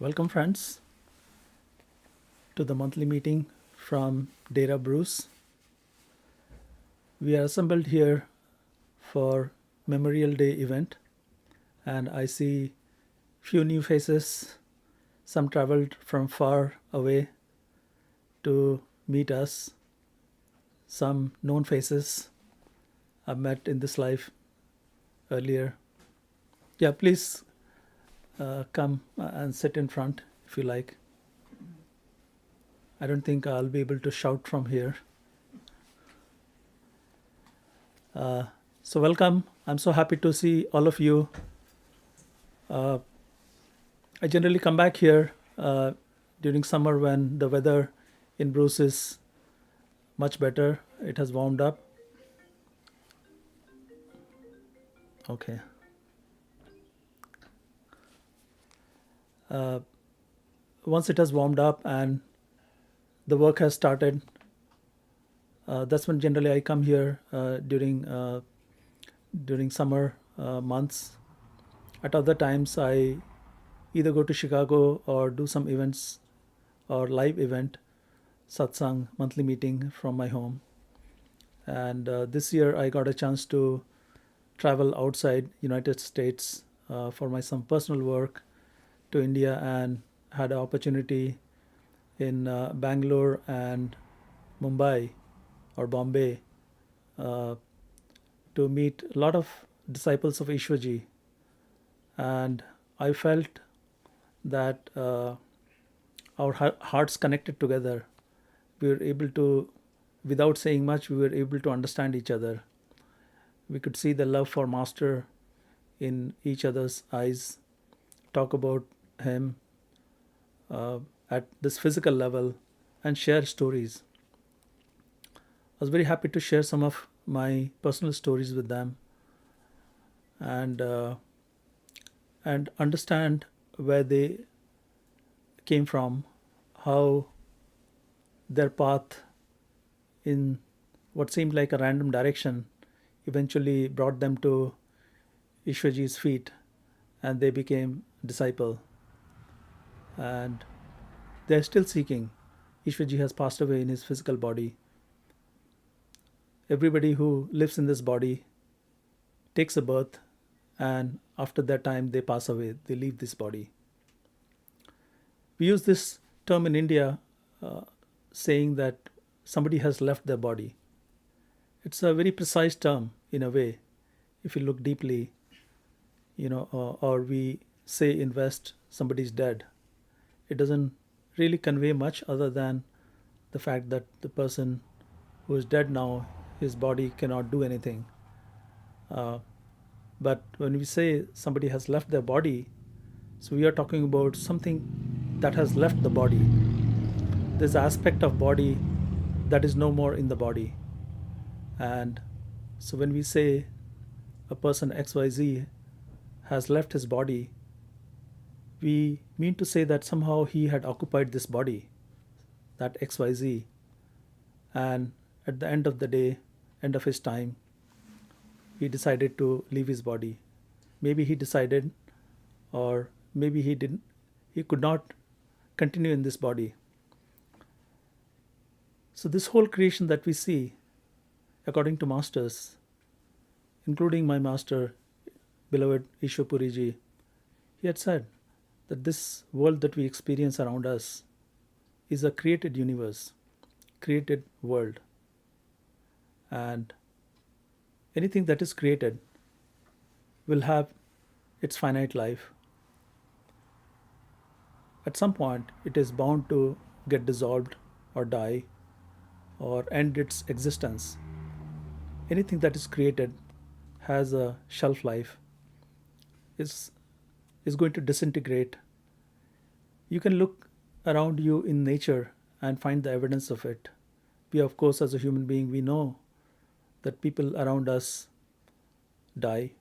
Welcome, friends, to the monthly meeting from Dera Bruce. We are assembled here for Memorial Day event, and I see few new faces. Some traveled from far away to meet us. Some known faces I've met in this life earlier. Yeah, please come and sit in front if you like. I don't think I'll be able to shout from here. So welcome. I'm so happy to see all of you. I generally come back here during summer when the weather in Bruce is much better. It has warmed up. Okay. Once it has warmed up and the work has started, that's when generally I come here during summer months. At other times, I either go to Chicago or do some events or live event, satsang, monthly meeting from my home. And this year I got a chance to travel outside United States for my some personal work to India, and had an opportunity in Bangalore and Mumbai or Bombay to meet a lot of disciples of Ishwaji. And I felt that our hearts connected together. We were able to, without saying much, we were able to understand each other. We could see the love for Master in each other's eyes, talk about him at this physical level, and share stories. I was very happy to share some of my personal stories with them, and understand where they came from, how their path in what seemed like a random direction eventually brought them to Ishwaji's feet, and they became disciple. And they're still seeking. Ishwaji has passed away in his physical body. Everybody who lives in this body takes a birth, and after that time they pass away, they leave this body. We use this term in India saying that somebody has left their body. It's a very precise term in a way, if you look deeply, or we say in West, somebody's dead. It doesn't really convey much other than the fact that the person who is dead now, his body cannot do anything. But when we say somebody has left their body, so we are talking about something that has left the body. There's an aspect of body that is no more in the body. And so when we say a person XYZ has left his body, we mean to say that somehow he had occupied this body, that XYZ, and at the end of the day, end of his time, he decided to leave his body. Maybe he decided, or maybe he didn't, he could not continue in this body. So this whole creation that we see, according to masters, including my master, beloved Ishwapuriji, he had said that this world that we experience around us is a created universe, created world. And anything that is created will have its finite life. At some point, it is bound to get dissolved or die or end its existence. Anything that is created has a shelf life, is going to disintegrate. You can look around you in nature and find the evidence of it. We, of course, as a human being, we know that people around us die.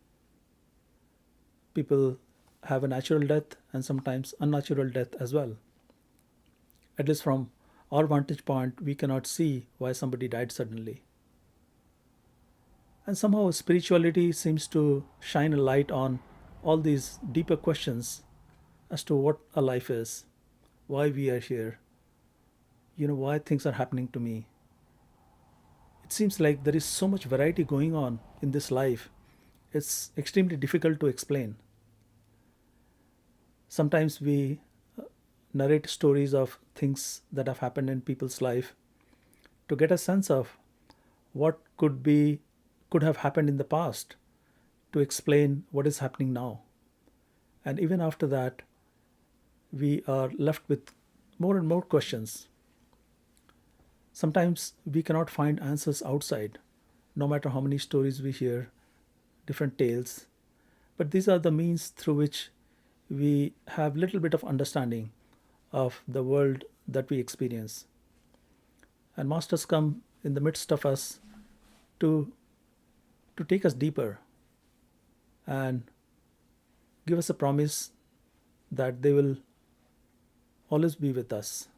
People have a natural death and sometimes unnatural death as well. At least from our vantage point, we cannot see why somebody died suddenly. And somehow spirituality seems to shine a light on all these deeper questions as to what a life is, why we are here, why things are happening to me. It seems like there is so much variety going on in this life. It's extremely difficult to explain. Sometimes we narrate stories of things that have happened in people's life to get a sense of what could have happened in the past to explain what is happening now. And even after that, we are left with more and more questions. Sometimes we cannot find answers outside, no matter how many stories we hear, different tales. But these are the means through which we have little bit of understanding of the world that we experience. And masters come in the midst of us to take us deeper and give us a promise that they will always be with us.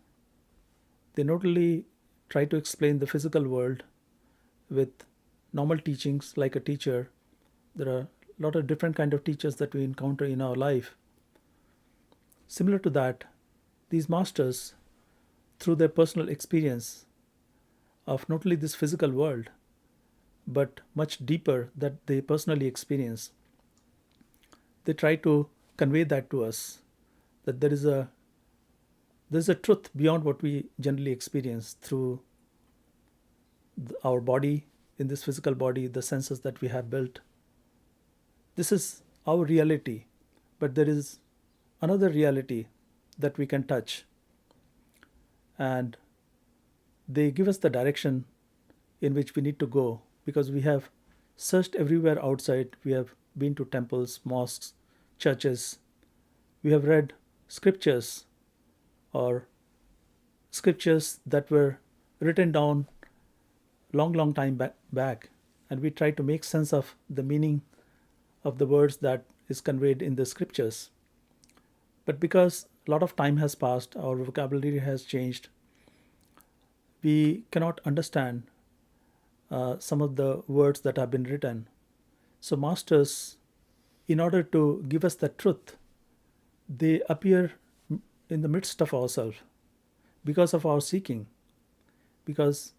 They not only try to explain the physical world with normal teachings like a teacher. There are a lot of different kind of teachers that we encounter in our life. Similar to that, these masters, through their personal experience of not only this physical world, but much deeper that they personally experience, they try to convey that to us, that there's a truth beyond what we generally experience through our body, in this physical body, the senses that we have built. This is our reality, but there is another reality that we can touch. And they give us the direction in which we need to go, because we have searched everywhere outside. We have been to temples, mosques, churches. We have read scriptures or scriptures that were written down long time back, and we try to make sense of the meaning of the words that is conveyed in the scriptures. But because a lot of time has passed, our vocabulary has changed, we cannot understand some of the words that have been written. So masters, in order to give us the truth, they appear in the midst of ourselves because of our seeking. Because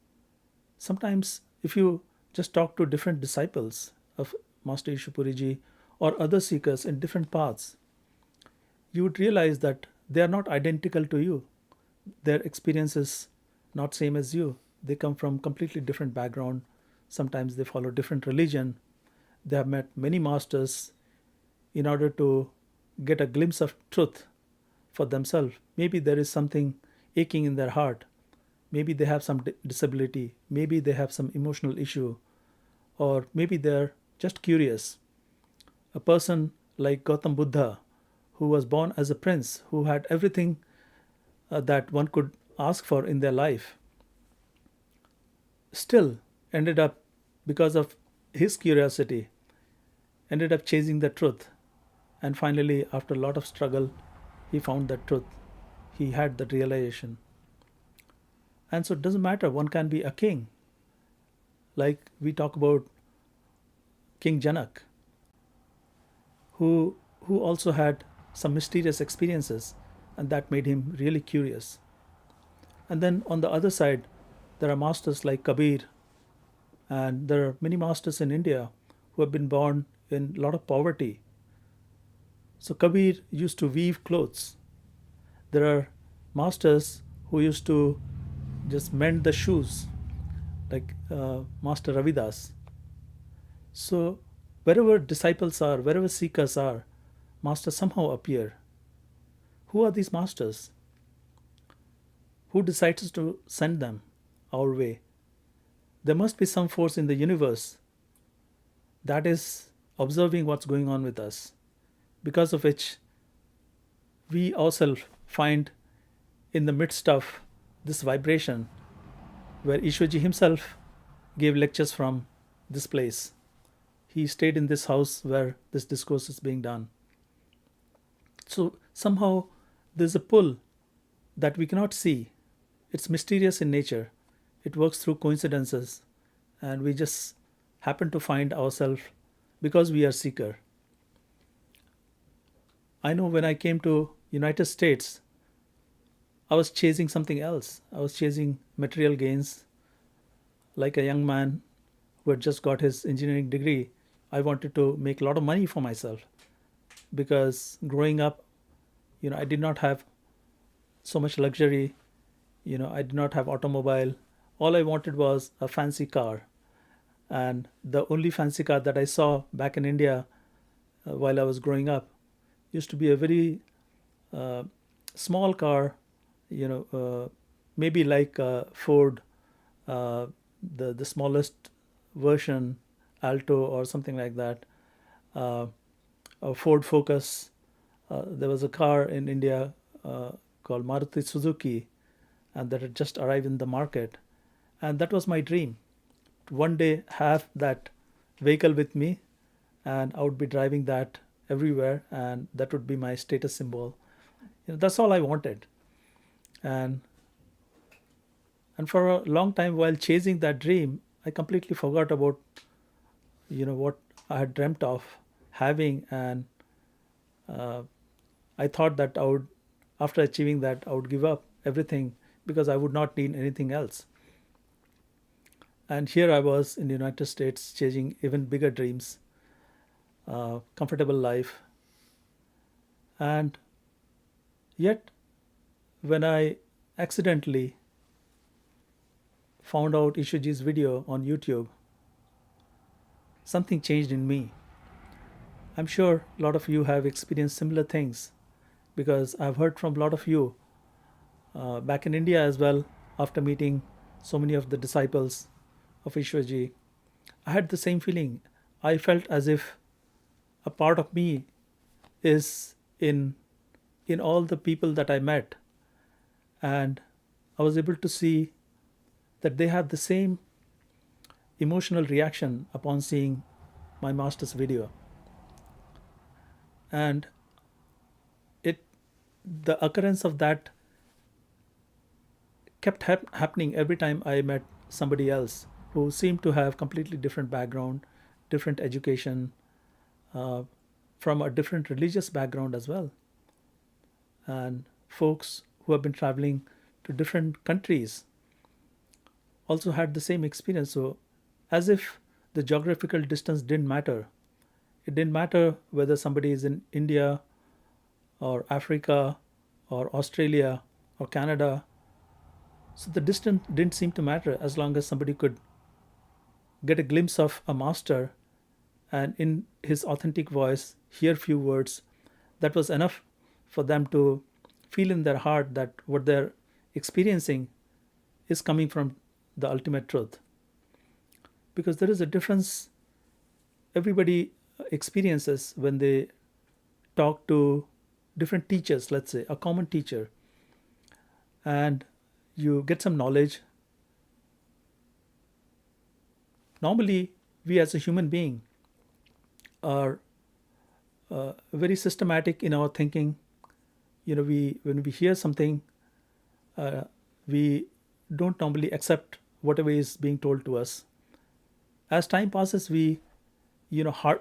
sometimes if you just talk to different disciples of Master Ishupuriji or other seekers in different paths, you would realize that they are not identical to you. Their experience is not same as you. They come from completely different background. Sometimes they follow different religion. They have met many masters in order to get a glimpse of truth for themselves. Maybe there is something aching in their heart. Maybe they have some disability. Maybe they have some emotional issue. Or maybe they're just curious. A person like Gautam Buddha, who was born as a prince, who had everything that one could ask for in their life, still ended up, because of his curiosity, ended up chasing the truth. And finally, after a lot of struggle, he found that truth. He had that realization. And so it doesn't matter, one can be a king. Like we talk about King Janak, who also had some mysterious experiences, and that made him really curious. And then on the other side, there are masters like Kabir, and there are many masters in India who have been born in a lot of poverty. So Kabir used to weave clothes. There are masters who used to just mend the shoes, like Master Ravidas. So wherever disciples are, wherever seekers are, masters somehow appear. Who are these masters? Who decides to send them our way? There must be some force in the universe that is observing what's going on with us, because of which we ourselves find in the midst of this vibration, where Ishwarji himself gave lectures from this place. He stayed in this house where this discourse is being done. So somehow there's a pull that we cannot see. It's mysterious in nature. It works through coincidences, and we just happen to find ourselves because we are seeker. I know when I came to United States, I was chasing something else. I was chasing material gains. Like a young man who had just got his engineering degree, I wanted to make a lot of money for myself because growing up, I did not have so much luxury. I did not have automobile. All I wanted was a fancy car. And the only fancy car that I saw back in India while I was growing up used to be a very uh, small car, maybe like Ford, uh, the smallest version, Alto or something like that, uh, a Ford Focus. There was a car in India called Maruti Suzuki, and that had just arrived in the market, and that was my dream. To one day have that vehicle with me, and I would be driving that everywhere, and that would be my status symbol. That's all I wanted. And and for a long time while chasing that dream, I completely forgot about what I had dreamt of having. And uh, I thought that I would, after achieving that, I would give up everything because I would not need anything else. And here I was in the United States chasing even bigger dreams, comfortable life. And yet, when I accidentally found out Ishuji's video on YouTube, something changed in me. I'm sure a lot of you have experienced similar things because I've heard from a lot of you back in India as well. After meeting so many of the disciples of Ishwarji, I had the same feeling. I felt as if a part of me is in all the people that I met, and I was able to see that they have the same emotional reaction upon seeing my master's video. And it the occurrence of that kept happening every time I met somebody else who seemed to have completely different background, different education, uh, from a different religious background as well, and folks who have been traveling to different countries also had the same experience. So, as if the geographical distance didn't matter. It didn't matter whether somebody is in India or Africa or Australia or Canada. So the distance didn't seem to matter as long as somebody could get a glimpse of a master and in his authentic voice hear few words. That was enough for them to feel in their heart that what they're experiencing is coming from the ultimate truth. Because there is a difference everybody experiences when they talk to different teachers, let's say a common teacher, and you get some knowledge. Normally, we as a human being are very systematic in our thinking. We when we hear something, uh, we don't normally accept whatever is being told to us. As time passes, we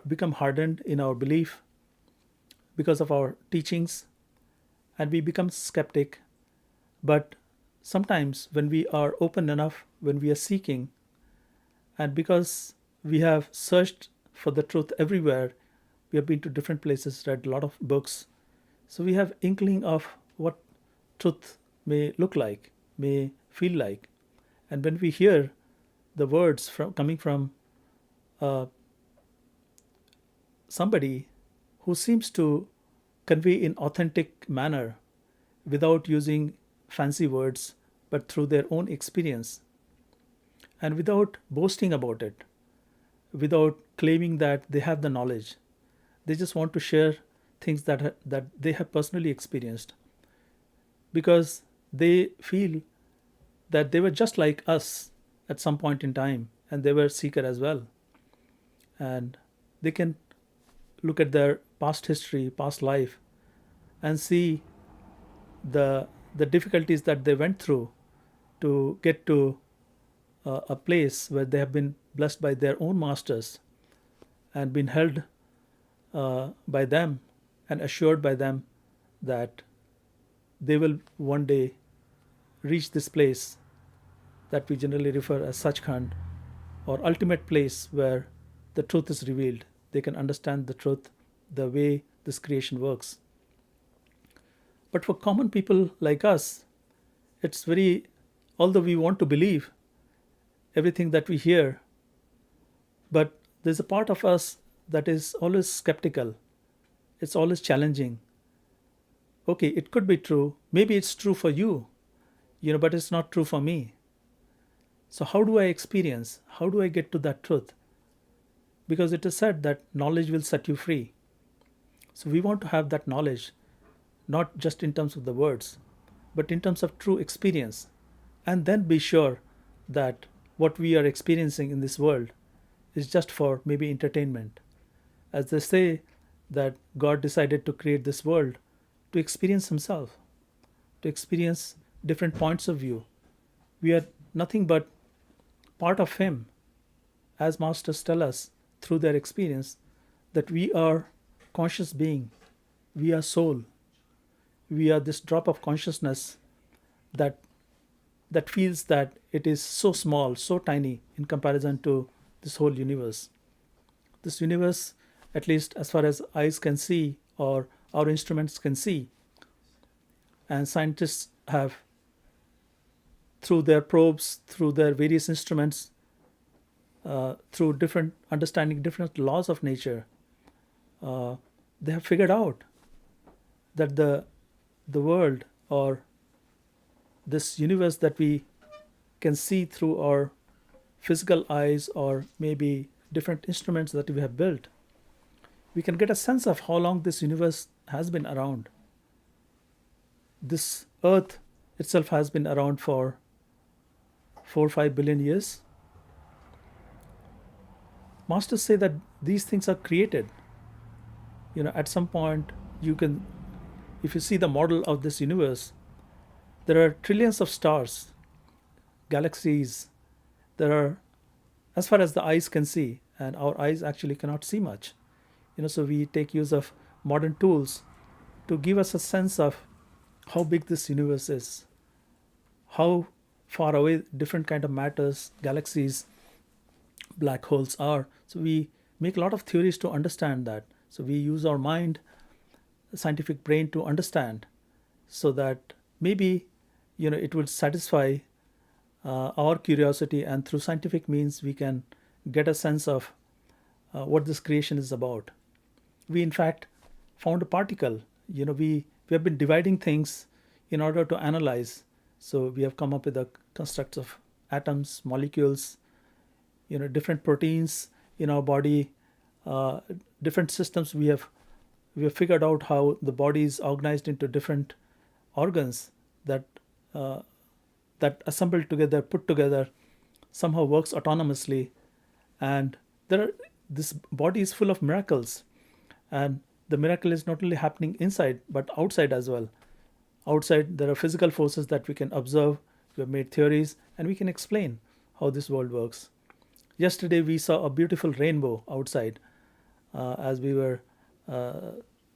become hardened in our belief because of our teachings, and we become skeptic. But sometimes when we are open enough, when we are seeking, and because we have searched for the truth everywhere, we have been to different places, read a lot of books, so we have inkling of what truth may look like, may feel like. And when we hear the words coming from uh, somebody who seems to convey in authentic manner without using fancy words but through their own experience, and without boasting about it, without claiming that they have the knowledge, they just want to share things that they have personally experienced, because they feel that they were just like us at some point in time, and they were seeker as well. And they can look at their past history, past life, and see the difficulties that they went through to get to a place where they have been blessed by their own masters and been held by them and assured by them that they will one day reach this place that we generally refer as Sachkhand, or ultimate place where the truth is revealed. They can understand the truth, the way this creation works. But for common people like us, it's very, although we want to believe everything that we hear, but there's a part of us that is always skeptical. It's always challenging. Okay, it could be true. Maybe it's true for you, but it's not true for me. So, how do I experience? How do I get to that truth? Because it is said that knowledge will set you free. So, we want to have that knowledge, not just in terms of the words, but in terms of true experience. And then be sure that what we are experiencing in this world is just for maybe entertainment. As they say, that God decided to create this world to experience Himself, to experience different points of view. We are nothing but part of Him, as masters tell us through their experience, that we are conscious being, we are soul, we are this drop of consciousness that feels that it is so small, so tiny in comparison to this whole universe. This universe, at least as far as eyes can see or our instruments can see, and scientists have, through their probes, through their various instruments, through different understanding different laws of nature, they have figured out that the world, or this universe that we can see through our physical eyes, or maybe different instruments that we have built, we can get a sense of how long this universe has been around. This earth itself has been around for 4 or 5 billion years. Masters say that these things are created. At some point, if you see the model of this universe, there are trillions of stars, galaxies. There are, as far as the eyes can see, and our eyes actually cannot see much. So we take use of modern tools to give us a sense of how big this universe is, how far away different kind of matters, galaxies, black holes are. So we make a lot of theories to understand that. So we use our mind, the scientific brain, to understand, so that maybe it would satisfy our curiosity, and through scientific means we can get a sense of what this creation is about. We in fact found a particle. We have been dividing things in order to analyze. So we have come up with the constructs of atoms, molecules, different proteins in our body, different systems. We have figured out how the body is organized into different organs that assembled together, put together, somehow works autonomously. And this body is full of miracles, and the miracle is not only happening inside but outside as well. Outside, there are physical forces that we can observe. We have made theories, and we can explain how this world works. Yesterday, we saw a beautiful rainbow outside as we were,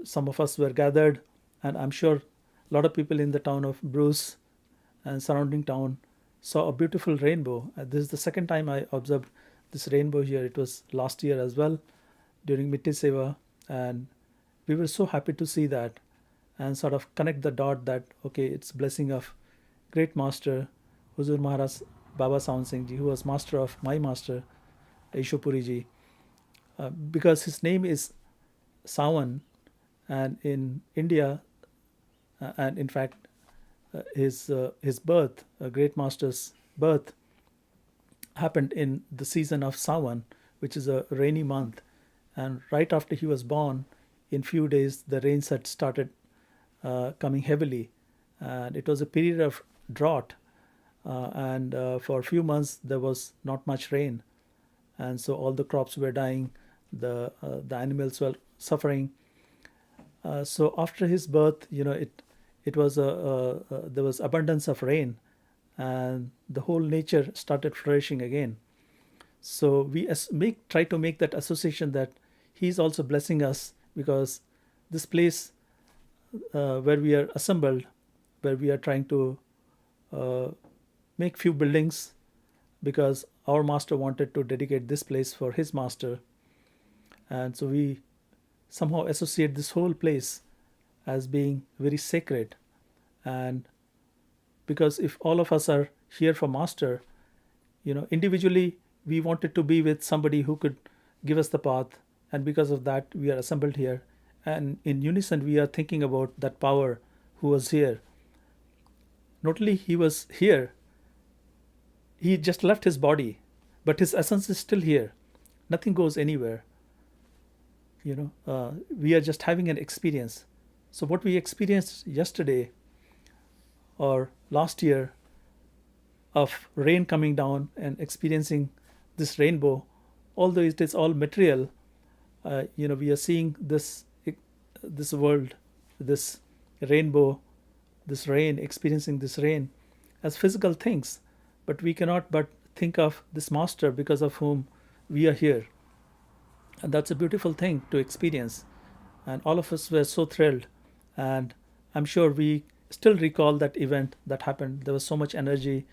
some of us were gathered, and I'm sure a lot of people in the town of Bruce and surrounding town saw a beautiful rainbow. This is the second time I observed this rainbow here. It was last year as well during Mitti Seva, and we were so happy to see that and sort of connect the dot that, okay, it's blessing of great master Huzur Maharaj Baba Sawan Singh Ji, who was master of my master Ishopuri Ji, because his name is Sawan, and in India, and in fact his birth, a great master's birth, happened in the season of Sawan, which is a rainy month. And right after he was born, in few days the rains had started coming heavily, and it was a period of drought, and for a few months there was not much rain, and so all the crops were dying, the animals were suffering. So after his birth, it was there was abundance of rain, and the whole nature started flourishing again. So we try to make that association that he is also blessing us, because this place where we are assembled, where we are trying to uh, make few buildings because our master wanted to dedicate this place for his master. And so we somehow associate this whole place as being very sacred. And because if all of us are here for master, individually we wanted to be with somebody who could give us the path, and because of that we are assembled here, and in unison we are thinking about that power who was here. Not only he was here, he just left his body, but his essence is still here. Nothing goes anywhere. We are just having an experience. So what we experienced yesterday or last year of rain coming down and experiencing this rainbow, although it is all material, we are seeing this world, this rainbow, this rain, experiencing this rain as physical things, but we cannot but think of this master because of whom we are here. And that's a beautiful thing to experience. And all of us were so thrilled. And I'm sure we still recall that event that happened. There was so much energy,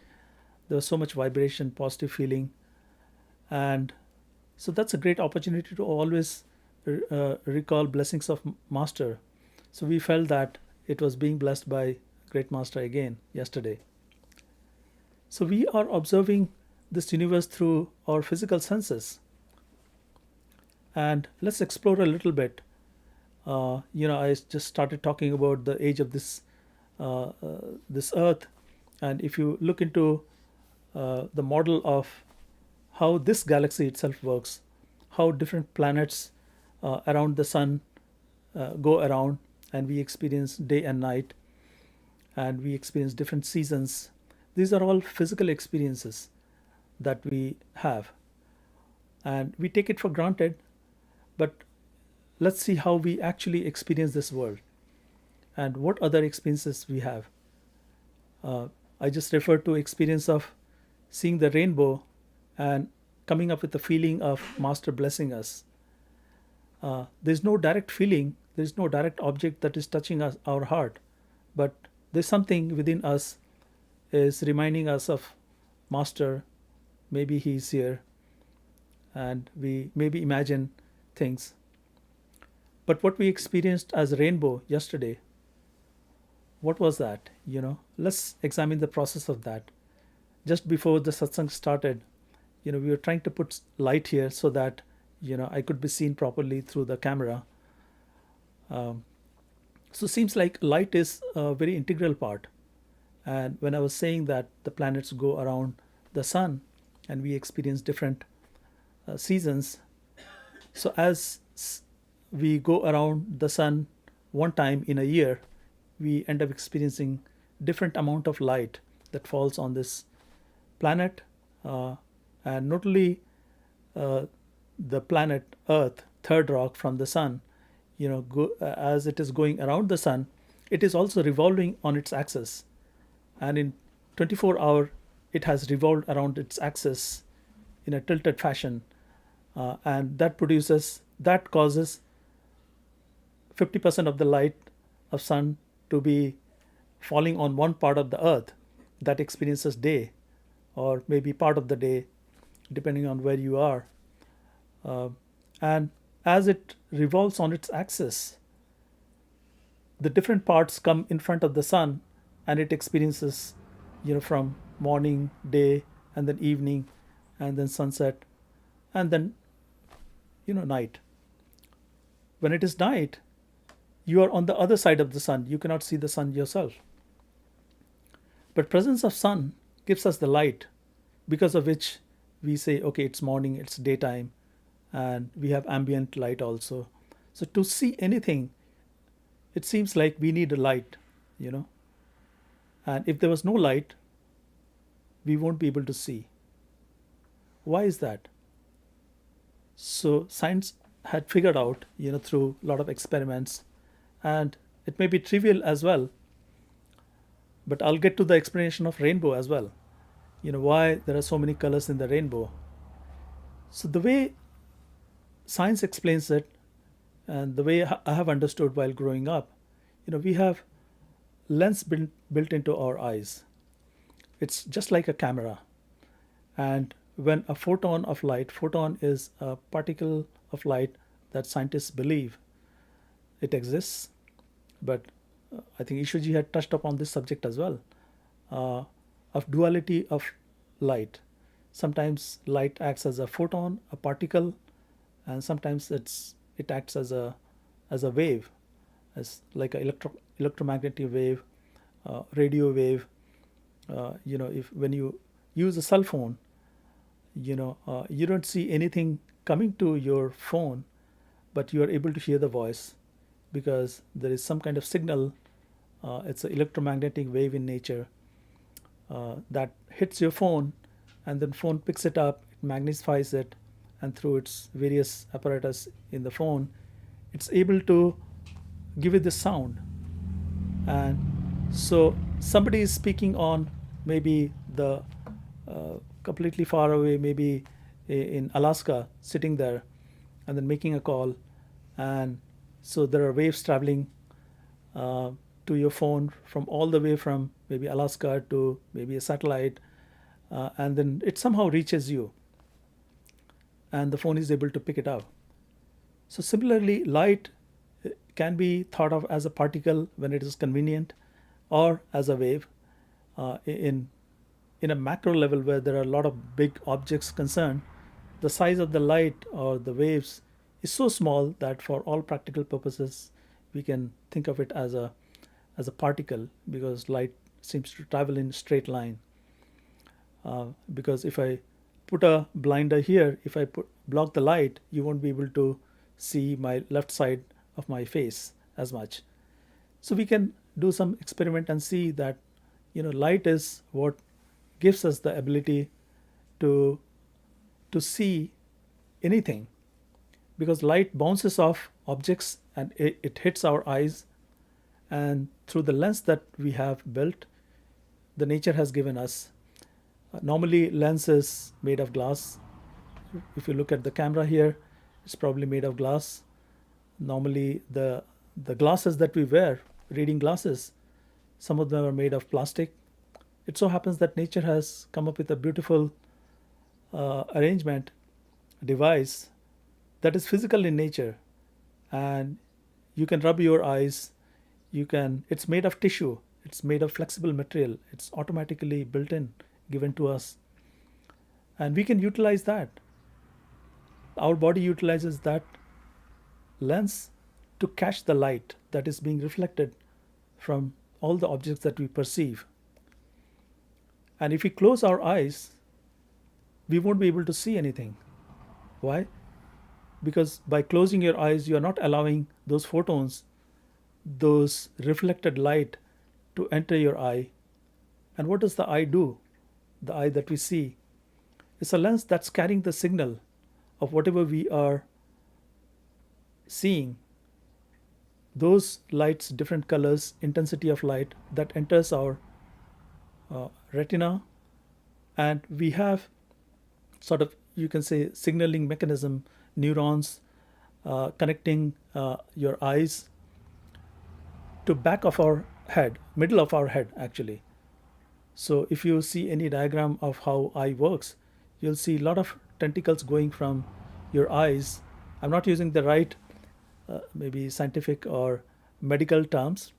there was so much vibration, positive feeling. And so that's a great opportunity to always recall blessings of Master. So we felt that it was being blessed by Great Master again yesterday. So we are observing this universe through our physical senses. And let's explore a little bit. I just started talking about the age of this Earth, and if you look into the model of how this galaxy itself works, how different planets around the sun go around, and we experience day and night, and we experience different seasons. These are all physical experiences that we have, and we take it for granted. But let's see how we actually experience this world and what other experiences we have. I just referred to experience of seeing the rainbow and coming up with the feeling of Master blessing us. There's no direct feeling, there's no direct object that is touching us, our heart, but there's something within us is reminding us of Master. Maybe he's here, and we maybe imagine things. But what we experienced as rainbow yesterday, what was that? Let's examine the process of that. Just before the satsang started, we were trying to put light here so that I could be seen properly through the camera. So seems like light is a very integral part. And when I was saying that the planets go around the sun and we experience different seasons, so as we go around the sun one time in a year, we end up experiencing different amount of light that falls on this planet, and not only the planet Earth, third rock from the sun, as it is going around the sun, it is also revolving on its axis, and in 24 hours it has revolved around its axis in a tilted fashion, and that causes 50% of the light of sun to be falling on one part of the earth that experiences day, or maybe part of the day depending on where you are. And as it revolves on its axis, the different parts come in front of the sun, and it experiences from morning, day, and then evening, and then sunset, and then night. When it is night, you are on the other side of the sun. You cannot see the sun yourself. But presence of sun gives us the light, because of which we say, okay, it's morning, it's daytime, and we have ambient light also. So to see anything, it seems like we need a light, And if there was no light, we won't be able to see. Why is that? So science had figured out, through a lot of experiments, and it may be trivial as well, but I'll get to the explanation of rainbow as well. Why there are so many colors in the rainbow. So the way science explains it, and the way I have understood while growing up, we have lens built into our eyes. It's just like a camera. And when a photon is a particle of light that scientists believe it exists, but I think Ishuji had touched upon this subject as well, uh, of duality of light. Sometimes light acts as a photon, a particle, and sometimes it acts as a wave, as like a electromagnetic wave, radio wave. If when you use a cell phone, you don't see anything coming to your phone, but you are able to hear the voice because there is some kind of signal. It's an electromagnetic wave in nature that hits your phone, and then phone picks it up, it magnifies it, and through its various apparatus in the phone, it's able to give it the sound. And so somebody is speaking on maybe the completely far away, maybe in Alaska, sitting there, and then making a call, and so there are waves traveling uh, to your phone from all the way from maybe Alaska to maybe a satellite, and then it somehow reaches you, and the phone is able to pick it up. So similarly, light can be thought of as a particle when it is convenient, or as a wave in a macro level where there are a lot of big objects concerned. The size of the light or the waves is so small that for all practical purposes we can think of it as a particle, because light seems to travel in a straight line. Because if I put a blinder here, if I block the light, you won't be able to see my left side of my face as much. So we can do some experiment and see that light is what gives us the ability to see anything, because light bounces off objects and it hits our eyes, and through the lens that we have built, the nature has given us. Normally lens is made of glass. If you look at the camera here, it's probably made of glass. Normally the glasses that we wear, reading glasses, some of them are made of plastic. It so happens that nature has come up with a beautiful arrangement, device that is physical in nature, and you can rub your eyes. It's made of tissue, it's made of flexible material, it's automatically built in, given to us, and we can utilize that. Our body utilizes that lens to catch the light that is being reflected from all the objects that we perceive. And if we close our eyes, we won't be able to see anything. Why? Because by closing your eyes, you are not allowing those photons, those reflected light, to enter your eye. And what does the eye do? The eye that we see is a lens that's carrying the signal of whatever we are seeing. Those lights, different colors, intensity of light that enters our retina, and we have sort of, you can say, signaling mechanism, neurons connecting your eyes to back of our head, middle of our head actually. So if you see any diagram of how eye works, you'll see a lot of tentacles going from your eyes. I'm not using the right maybe scientific or medical terms.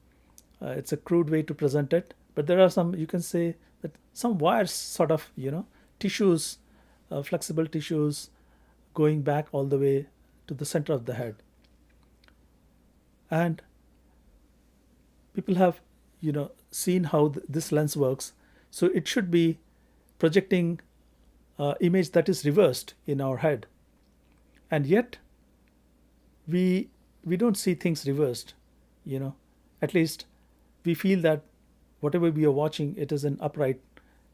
It's a crude way to present it, but there are some, you can say that some wires, sort of, tissues, flexible tissues going back all the way to the center of the head. And people have, seen how this lens works. So it should be projecting image that is reversed in our head. And yet we don't see things reversed, at least we feel that whatever we are watching, it is in upright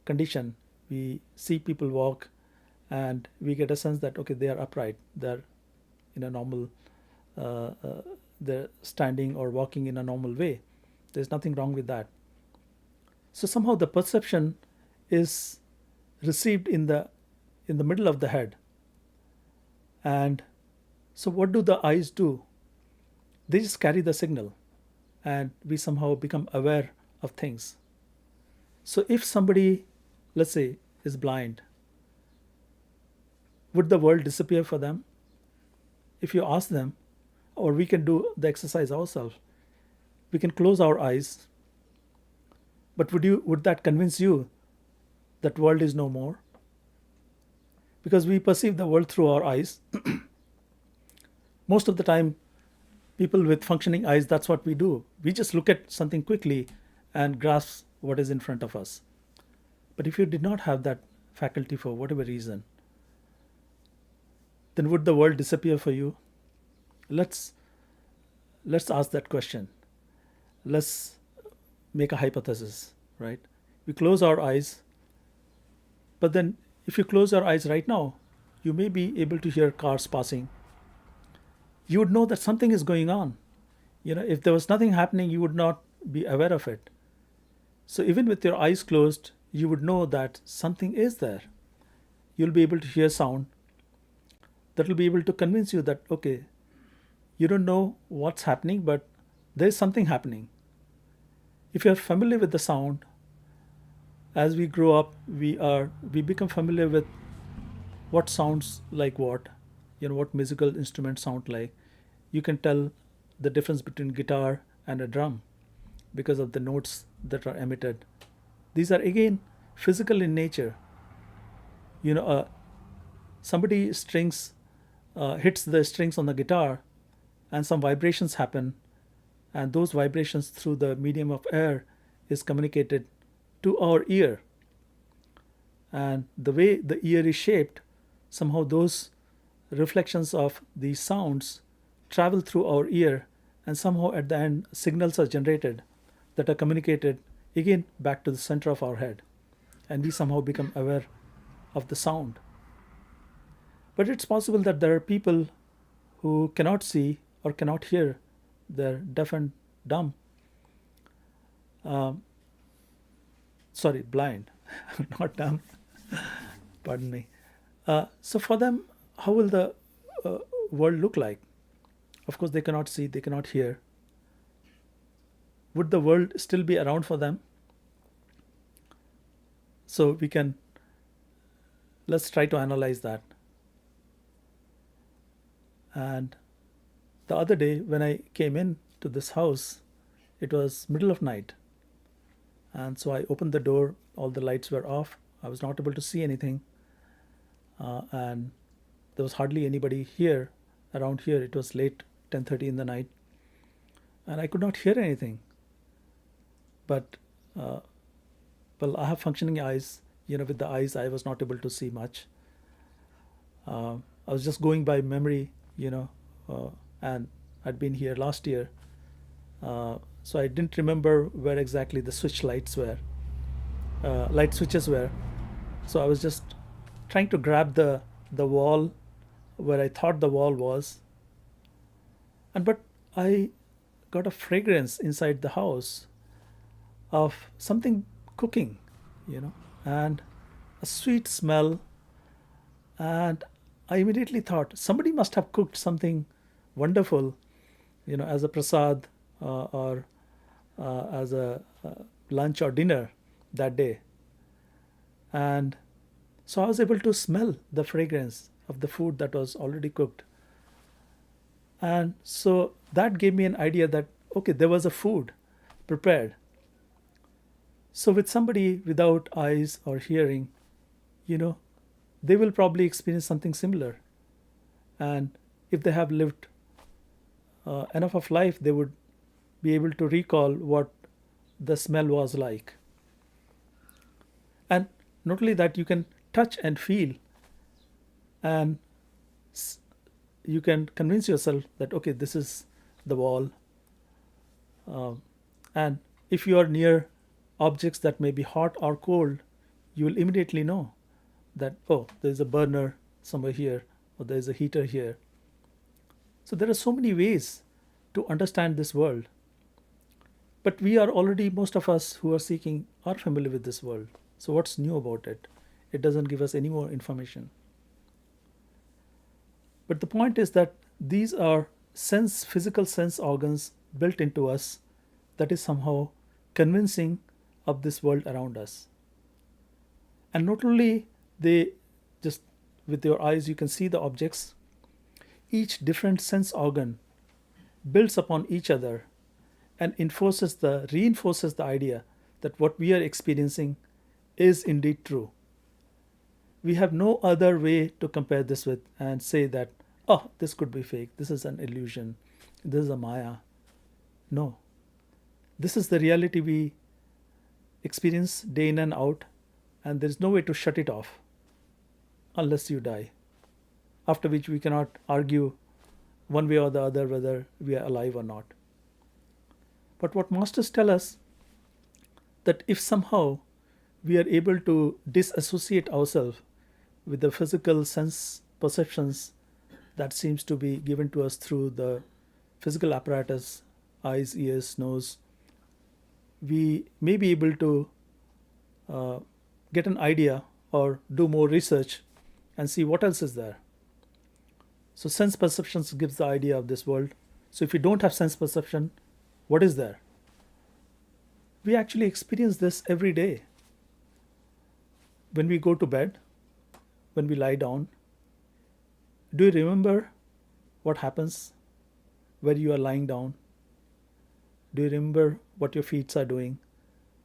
condition. We see people walk and we get a sense that, okay, they are upright, they're in a normal, they're standing or walking in a normal way. There's nothing wrong with that. So somehow the perception is received in the middle of the head. And so what do the eyes do? They just carry the signal, and we somehow become aware of things. So if somebody, let's say, is blind, would the world disappear for them? If you ask them, or we can do the exercise ourselves, we can close our eyes, but would that convince you that world is no more? Because we perceive the world through our eyes. Most of the time, people with functioning eyes, that's what we do. We just look at something quickly and grasp what is in front of us. But if you did not have that faculty for whatever reason, then would the world disappear for you? Let's ask that question. Let's make a hypothesis, right? We close our eyes, but then if you close your eyes right now, you may be able to hear cars passing. You would know that something is going on. If there was nothing happening, you would not be aware of it. So even with your eyes closed, you would know that something is there. You'll be able to hear sound that will be able to convince you that, okay, you don't know what's happening, but there's something happening. If you're familiar with the sound, as we grow up, we become familiar with what sounds like what, what musical instruments sound like. You can tell the difference between guitar and a drum because of the notes that are emitted. These are again physical in nature. Somebody hits the strings on the guitar, and some vibrations happen, and those vibrations through the medium of air is communicated to our ear. And the way the ear is shaped, somehow those reflections of these sounds travel through our ear, and somehow at the end signals are generated that are communicated again back to the center of our head, and we somehow become aware of the sound. But it's possible that there are people who cannot see or cannot hear. They're deaf and dumb. Sorry, blind, not dumb. Pardon me. So for them, how will the world look like? Of course, they cannot see, they cannot hear. Would the world still be around for them? So let's try to analyze that. And the other day when I came in to this house, it was middle of night. And so I opened the door, all the lights were off. I was not able to see anything. And there was hardly anybody around here. It was late, 10:30 in the night. And I could not hear anything. But, well, I have functioning eyes. With the eyes, I was not able to see much. I was just going by memory, and I'd been here last year. So I didn't remember where exactly the light switches were. So I was just trying to grab the wall where I thought the wall was. But I got a fragrance inside the house of something cooking, and a sweet smell. And I immediately thought somebody must have cooked something wonderful, as a prasad or as a lunch or dinner that day. And so I was able to smell the fragrance of the food that was already cooked. And so that gave me an idea that, okay, there was a food prepared. So with somebody without eyes or hearing, they will probably experience something similar. And if they have lived enough of life, they would be able to recall what the smell was like. And not only that, you can touch and feel, and you can convince yourself that, okay, this is the wall. And if you are near objects that may be hot or cold, you will immediately know that, oh, there's a burner somewhere here, or there's a heater here. So there are so many ways to understand this world. But we are already, most of us who are seeking are familiar with this world. So what's new about it? It doesn't give us any more information. But the point is that these are physical sense organs built into us that is somehow convincing of this world around us. And not only they just with your eyes you can see the objects, each different sense organ builds upon each other and reinforces the idea that what we are experiencing is indeed true. We have no other way to compare this with and say that, oh, this could be fake, this is an illusion, this is a Maya. No. This is the reality we experience day in and out, and there is no way to shut it off unless you die. After which we cannot argue one way or the other whether we are alive or not. But what masters tell us, that if somehow we are able to disassociate ourselves with the physical sense perceptions that seems to be given to us through the physical apparatus, eyes, ears, nose, we may be able to get an idea or do more research and see what else is there. So sense perceptions gives the idea of this world. So if you don't have sense perception, what is there? We actually experience this every day. When we go to bed, when we lie down, do you remember what happens where you are lying down? Do you remember what your feet are doing,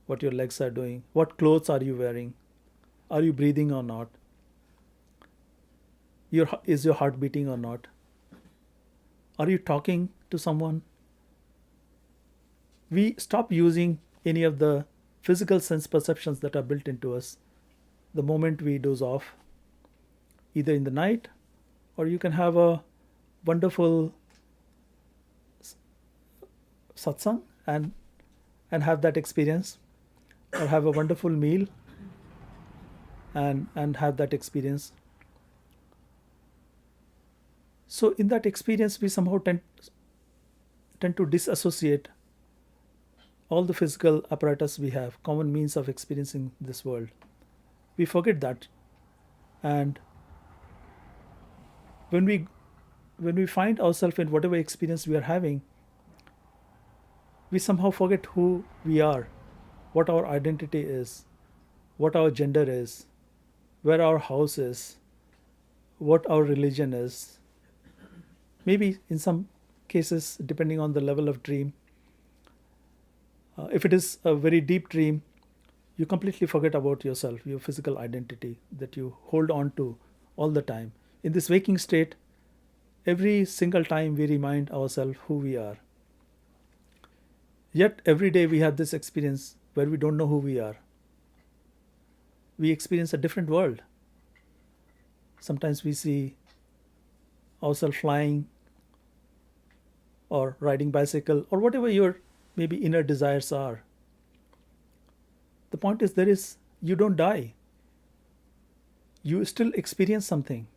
what your legs are doing, what clothes are you wearing? Are you breathing or not? Is your heart beating or not? Are you talking to someone? We stop using any of the physical sense perceptions that are built into us the moment we doze off, either in the night, or you can have a wonderful satsang and have that experience, or have a wonderful meal and have that experience. So in that experience, we somehow tend to disassociate all the physical apparatus we have, common means of experiencing this world. We forget that. And when we find ourselves in whatever experience we are having, we somehow forget who we are, what our identity is, what our gender is, where our house is, what our religion is. Maybe in some cases, depending on the level of dream, if it is a very deep dream, you completely forget about yourself, your physical identity that you hold on to all the time. In this waking state, every single time we remind ourselves who we are. Yet every day we have this experience where we don't know who we are. We experience a different world. Sometimes we see ourselves flying or riding bicycle or whatever your maybe inner desires are. The point is you don't die. You still experience something.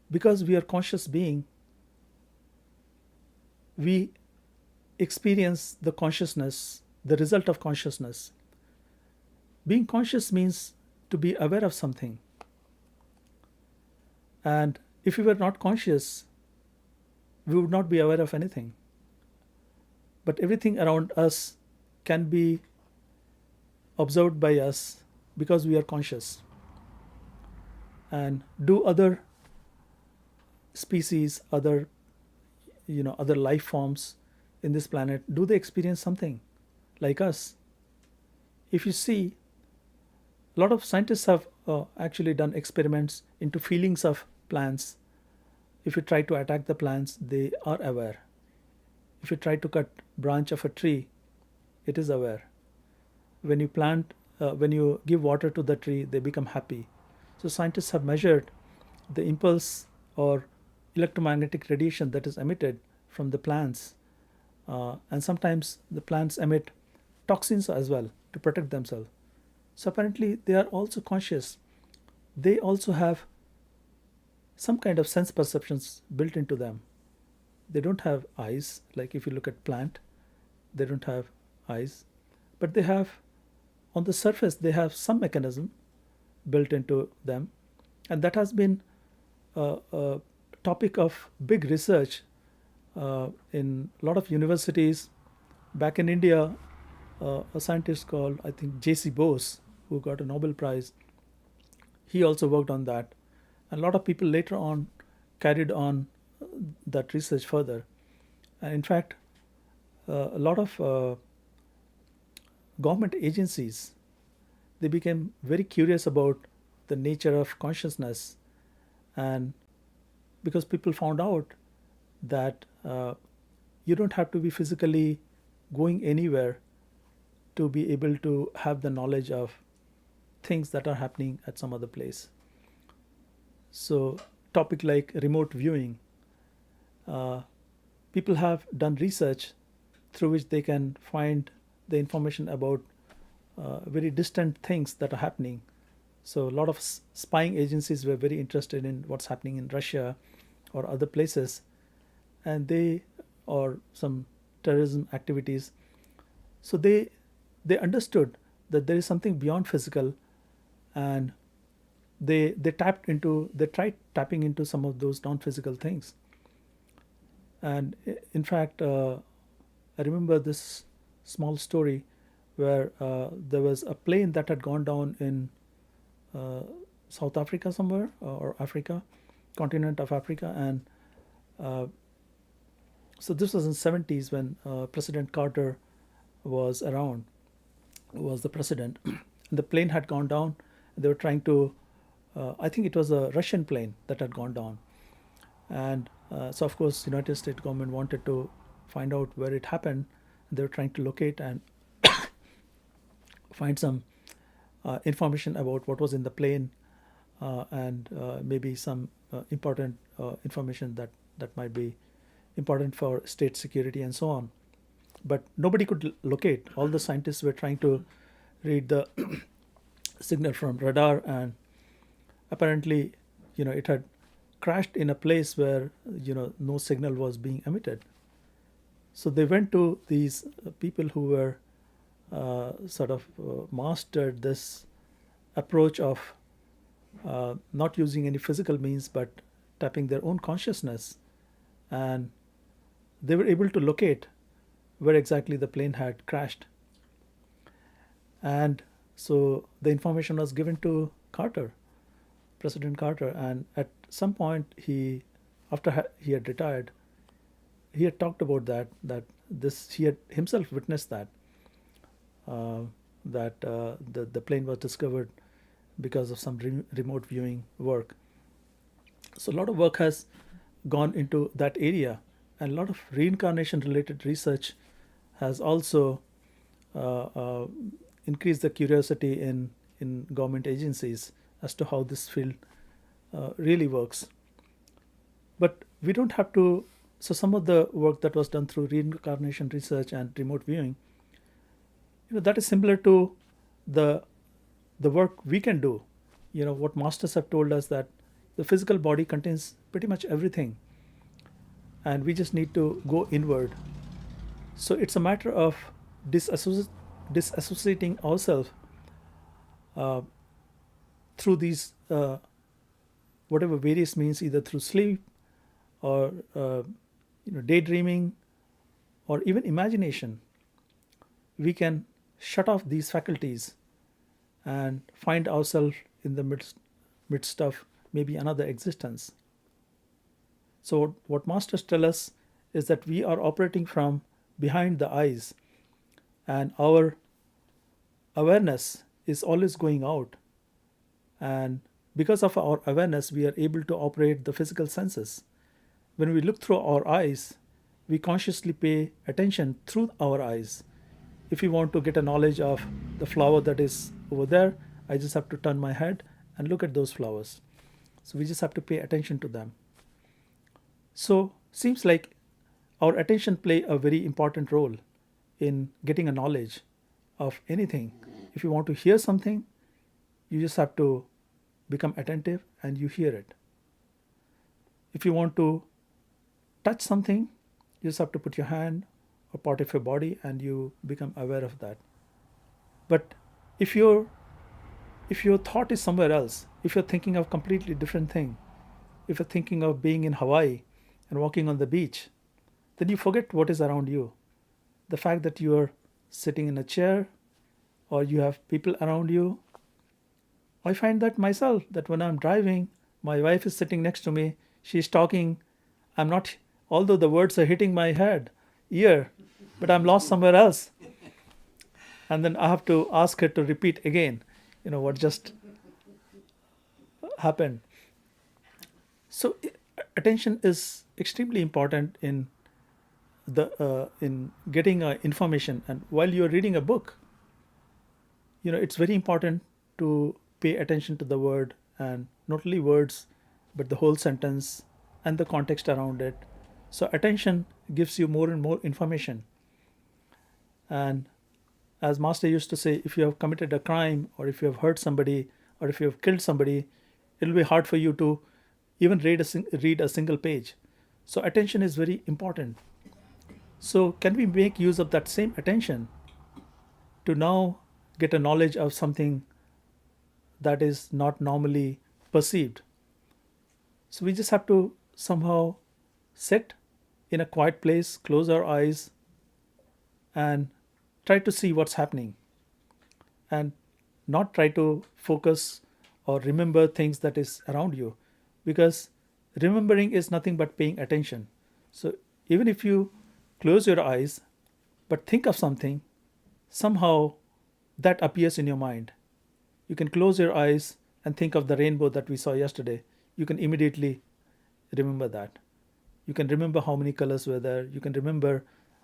Because we are conscious being, we experience the consciousness, the result of consciousness. Being conscious means to be aware of something. And if we were not conscious, we would not be aware of anything. But everything around us can be observed by us because we are conscious. And do other species, other life forms in this planet, do they experience something like us? If you see, a lot of scientists have actually done experiments into feelings of plants. If you try to attack the plants, they are aware. If you try to cut branch of a tree, it is aware. When you give water to the tree, they become happy. So scientists have measured the impulse or electromagnetic radiation that is emitted from the plants. And sometimes the plants emit toxins as well to protect themselves. So apparently they are also conscious. They also have some kind of sense perceptions built into them. They don't have eyes, like if you look at plant, they don't have eyes, but they have, on the surface, they have some mechanism built into them. And that has been a topic of big research in a lot of universities. Back in India, a scientist called, I think, J.C. Bose, who got a Nobel Prize. He also worked on that. And a lot of people later on carried on that research further. And in fact, a lot of government agencies, they became very curious about the nature of consciousness, and because people found out that you don't have to be physically going anywhere to be able to have the knowledge of things that are happening at some other place. So topic like remote viewing, uh, people have done research through which they can find the information about very distant things that are happening. So a lot of spying agencies were very interested in what's happening in Russia or other places, and they, or some terrorism activities. So they understood that there is something beyond physical, and they tried tapping into some of those non-physical things. And in fact, I remember this small story where there was a plane that had gone down in uh, South Africa somewhere, or Africa, continent of Africa, and uh, so this was in 70s when President Carter was around, was the president. And the plane had gone down. They were trying to, I think it was a Russian plane that had gone down, and so of course United States government wanted to find out where it happened. They were trying to locate and find some information about what was in the plane, and maybe some important information that might be important for state security and so on. But nobody could locate. All the scientists were trying to read the signal from radar, and apparently, it had crashed in a place where no signal was being emitted. So they went to these people who were sort of mastered this approach of not using any physical means but tapping their own consciousness, and they were able to locate where exactly the plane had crashed. And so the information was given to Carter, President Carter, and at some point after he had retired, he had talked about that he had himself witnessed uh, that the plane was discovered because of some remote viewing work. So a lot of work has gone into that area, and a lot of reincarnation related research has also uh, uh, increased the curiosity in government agencies as to how this field really works. But we don't have to. So some of the work that was done through reincarnation research and remote viewing, that is similar to the work we can do. What masters have told us, that the physical body contains pretty much everything, and we just need to go inward. So it's a matter of disassociating ourselves uh, through these whatever various means, either through sleep or daydreaming or even imagination. We can shut off these faculties and find ourselves in the midst of maybe another existence. So what masters tell us is that we are operating from behind the eyes, and our awareness is always going out. And because of our awareness, we are able to operate the physical senses. When we look through our eyes, we consciously pay attention through our eyes. If you want to get a knowledge of the flower that is over there, I just have to turn my head and look at those flowers. So we just have to pay attention to them. So seems like our attention play a very important role in getting a knowledge of anything. If you want to hear something, you just have to become attentive and you hear it. If you want to touch something, you just have to put your hand or part of your body and you become aware of that. But if your thought is somewhere else, if you're thinking of completely different thing, if you're thinking of being in Hawaii and walking on the beach, then you forget what is around you. The fact that you are sitting in a chair, or you have people around you. I find that myself, that when I'm driving, my wife is sitting next to me, she's talking, I'm not, although the words are hitting my ear, but I'm lost somewhere else. And then I have to ask her to repeat again, what just happened. So attention is extremely important in getting information. And while you're reading a book, it's very important to pay attention to the word, and not only words, but the whole sentence and the context around it. So attention gives you more and more information. And as Master used to say, if you have committed a crime, or if you have hurt somebody, or if you have killed somebody, it'll be hard for you to even read a single page. So attention is very important. So can we make use of that same attention to now get a knowledge of something that is not normally perceived? So we just have to somehow sit in a quiet place, close our eyes, and try to see what's happening, and not try to focus or remember things that is around you, because remembering is nothing but paying attention. So even if you close your eyes but think of something, somehow that appears in your mind. You can close your eyes and think of the rainbow that we saw yesterday. You can immediately remember that. You can remember how many colors were there. You can remember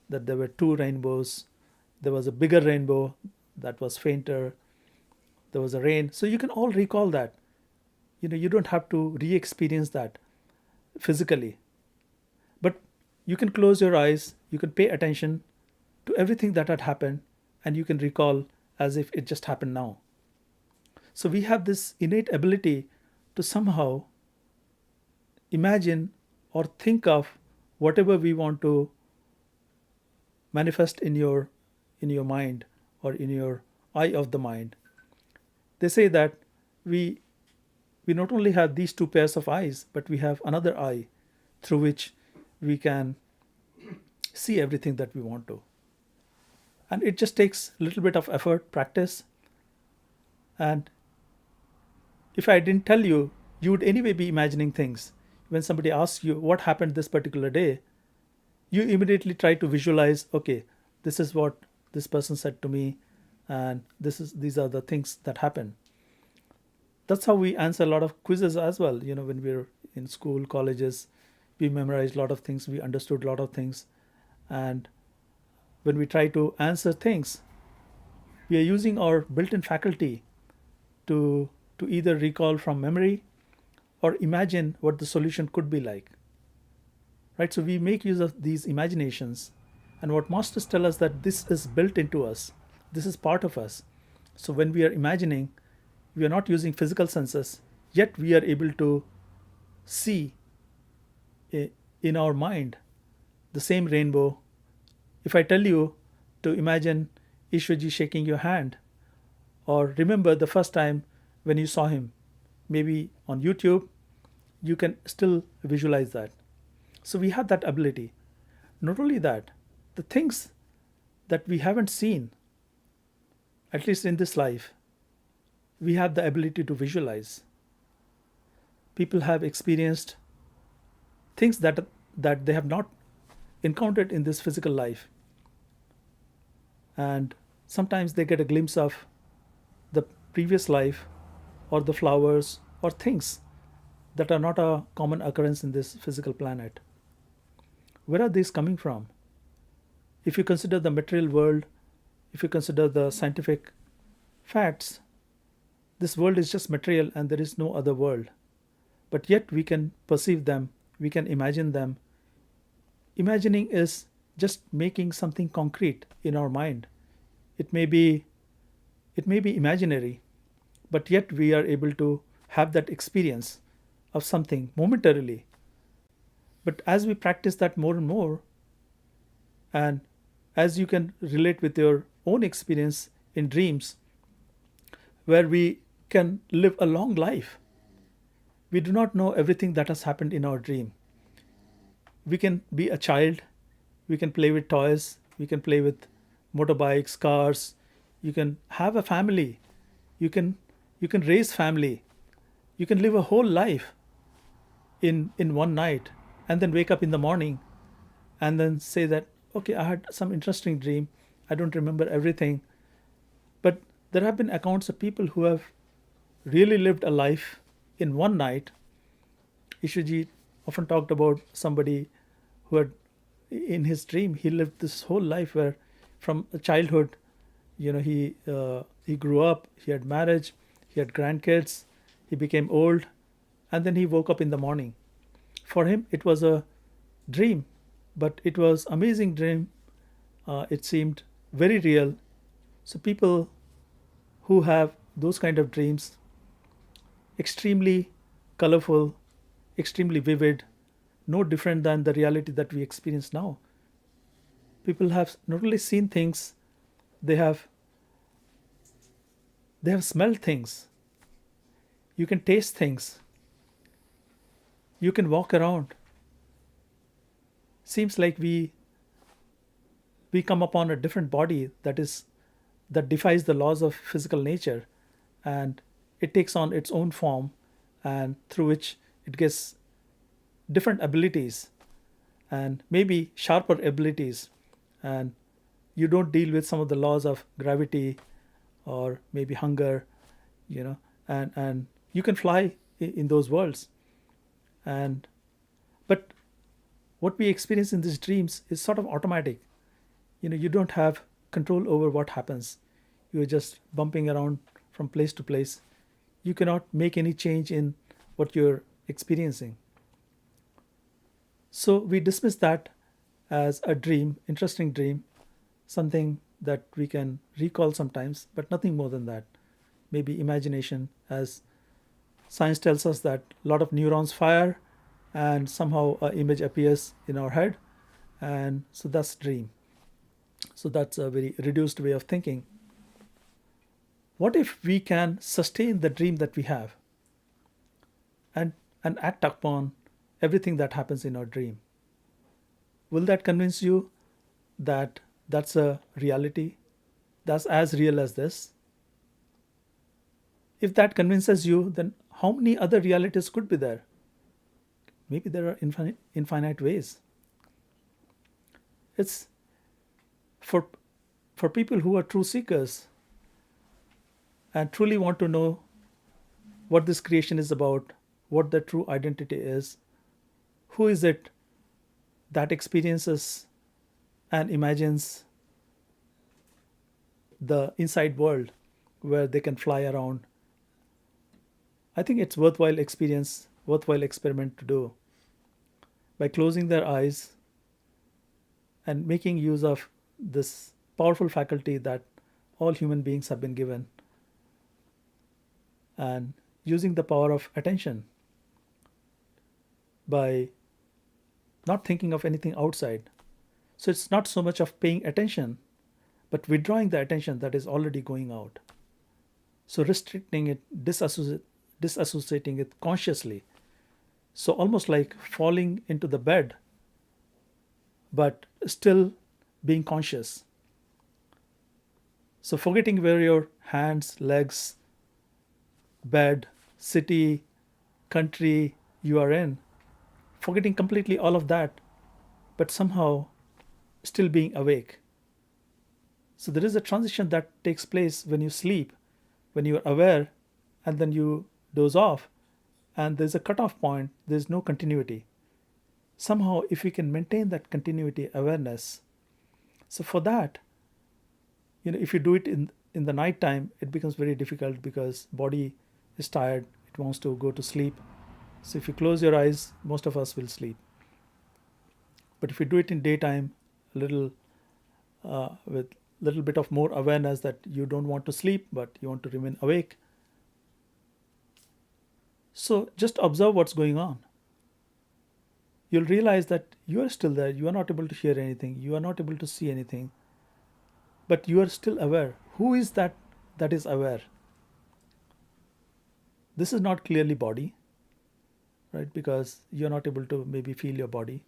that there were two rainbows. There was a bigger rainbow that was fainter. There was a rain. So you can all recall that. You don't have to re-experience that physically. But you can close your eyes, you can pay attention to everything that had happened, and you can recall as if it just happened now. So we have this innate ability to somehow imagine or think of whatever we want to manifest in your mind, or in your eye of the mind. They say that we not only have these two pairs of eyes, but we have another eye through which we can see everything that we want to. And it just takes a little bit of effort, practice. And if I didn't tell you, you would anyway be imagining things. When somebody asks you what happened this particular day, you immediately try to visualize, okay, this is what this person said to me, and these are the things that happen. That's how we answer a lot of quizzes as well. When we're in school, colleges, we memorized a lot of things, we understood a lot of things. And when we try to answer things, we are using our built-in faculty to either recall from memory or imagine what the solution could be like. Right? So we make use of these imaginations. And what masters tell us, that this is built into us. This is part of us. So when we are imagining, we are not using physical senses, yet we are able to see in our mind the same rainbow. If I tell you to imagine Ishwarji shaking your hand, or remember the first time when you saw him, maybe on YouTube, you can still visualize that. So we have that ability. Not only that, the things that we haven't seen, at least in this life, we have the ability to visualize. People have experienced things that they have not encountered in this physical life. And sometimes they get a glimpse of the previous life, or the flowers, or things that are not a common occurrence in this physical planet. Where are these coming from? If you consider the material world, if you consider the scientific facts, this world is just material and there is no other world. But yet we can perceive them, we can imagine them. Imagining is just making something concrete in our mind. It may be imaginary, but yet we are able to have that experience of something momentarily. But as we practice that more and more, and as you can relate with your own experience in dreams, where we can live a long life, we do not know everything that has happened in our dream. We can be a child, we can play with toys, we can play with motorbikes, cars. You can have a family. You can you can raise family. You can live a whole life in one night, and then wake up in the morning and then say that, okay, I had some interesting dream. I don't remember everything, but there have been accounts of people who have really lived a life in one night. Ishuji often talked about somebody who had, in his dream, he lived this whole life where, from childhood, he grew up, he had marriage, he had grandkids, he became old, and then he woke up in the morning. For him, it was a dream, but it was amazing dream. It seemed very real. So people who have those kind of dreams, extremely colorful, extremely vivid, no different than the reality that we experience now. People have not only seen things, they have they have smelled things. You can taste things. You can walk around. Seems like we come upon a different body that defies the laws of physical nature, and it takes on its own form, and through which it gets different abilities, and maybe sharper abilities, and you don't deal with some of the laws of gravity or maybe hunger, and you can fly in those worlds. And but what we experience in these dreams is sort of automatic. You don't have control over what happens. You're just bumping around from place to place. You cannot make any change in what you're experiencing. So we dismiss that as a dream, interesting dream, something that we can recall sometimes, but nothing more than that. Maybe imagination, as science tells us that a lot of neurons fire and somehow an image appears in our head, and so that's dream. So that's a very reduced way of thinking. What if we can sustain the dream that we have, and act upon everything that happens in our dream? Will that convince you that that's a reality, that's as real as this? If that convinces you, then how many other realities could be there? Maybe there are infinite ways. It's for people who are true seekers and truly want to know what this creation is about, what the true identity is, who is it that experiences and imagines the inside world where they can fly around. I think it's worthwhile experience, worthwhile experiment to do. By closing their eyes and making use of this powerful faculty that all human beings have been given, and using the power of attention by not thinking of anything outside. So it's not so much of paying attention, but withdrawing the attention that is already going out. So restricting it, disassociating it consciously. So almost like falling into the bed, but still being conscious. So forgetting where your hands, legs, bed, city, country you are in, forgetting completely all of that, but somehow still being awake. So there is a transition that takes place when you sleep, when you are aware, and then you doze off, and there's a cutoff point, there's no continuity. Somehow, if we can maintain that continuity awareness, so for that, if you do it in the night time, it becomes very difficult because body is tired, it wants to go to sleep. So if you close your eyes, most of us will sleep. But if you do it in daytime, a little with little bit of more awareness that you don't want to sleep, but you want to remain awake. So just observe what's going on. You'll realize that you are still there. You are not able to hear anything. You are not able to see anything. But you are still aware. Who is that is aware? This is not clearly body, right? Because you're not able to maybe feel your body.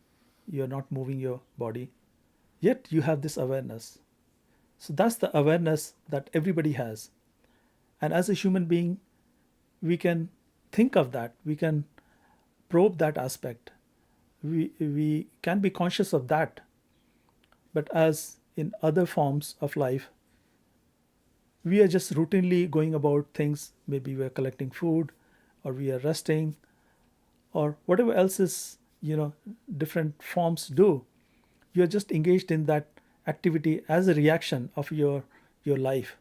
You're not moving your body. Yet you have this awareness. So that's the awareness that everybody has. And as a human being, we can think of that, we can probe that aspect, we can be conscious of that. But as in other forms of life, we are just routinely going about things. Maybe we are collecting food, or we are resting, or whatever else is, different forms do. You are just engaged in that activity as a reaction of your life.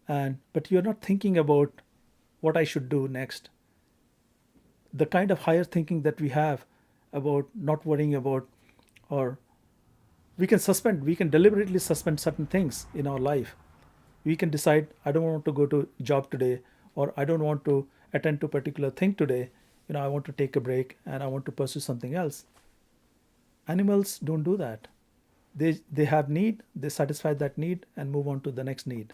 And but you're not thinking about what I should do next. The kind of higher thinking that we have about not worrying about, or we can deliberately suspend certain things in our life. We can decide, I don't want to go to job today, or I don't want to attend to a particular thing today. I want to take a break and I want to pursue something else. Animals don't do that. They have need, they satisfy that need and move on to the next need.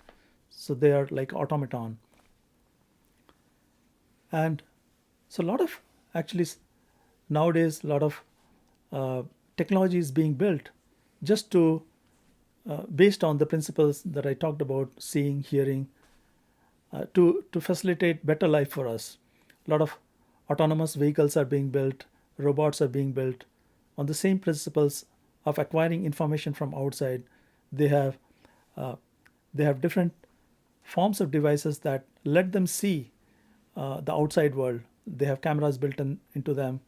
So they are like automaton. And so a lot of, actually, nowadays, a lot of uh, technology is being built just to, based on the principles that I talked about, seeing, hearing, to facilitate better life for us. A lot of autonomous vehicles are being built, robots are being built on the same principles of acquiring information from outside. They have uh, they have different forms of devices that let them see the outside world. They have cameras built into them,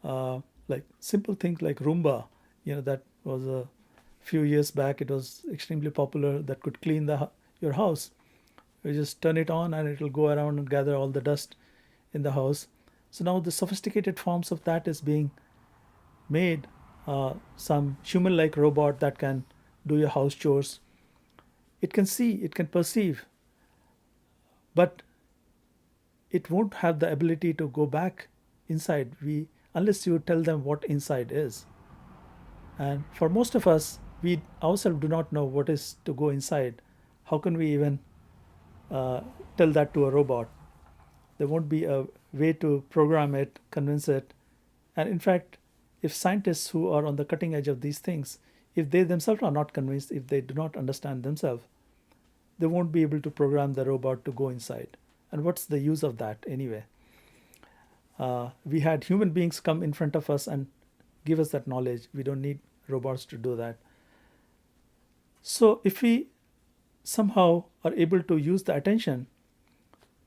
like simple things like Roomba. That was a few years back. It was extremely popular. That could clean your house. You just turn it on and it will go around and gather all the dust in the house. So now the sophisticated forms of that is being made. Some human-like robot that can do your house chores. It can see, it can perceive, but it won't have the ability to go back inside. Unless you tell them what inside is. And for most of us, we ourselves do not know what is to go inside. How can we even uh, tell that to a robot? There won't be a way to program it, convince it. And in fact, if scientists who are on the cutting edge of these things, if they themselves are not convinced, if they do not understand themselves, they won't be able to program the robot to go inside. And what's the use of that anyway? We had human beings come in front of us and give us that knowledge. We don't need robots to do that. So if we somehow are able to use the attention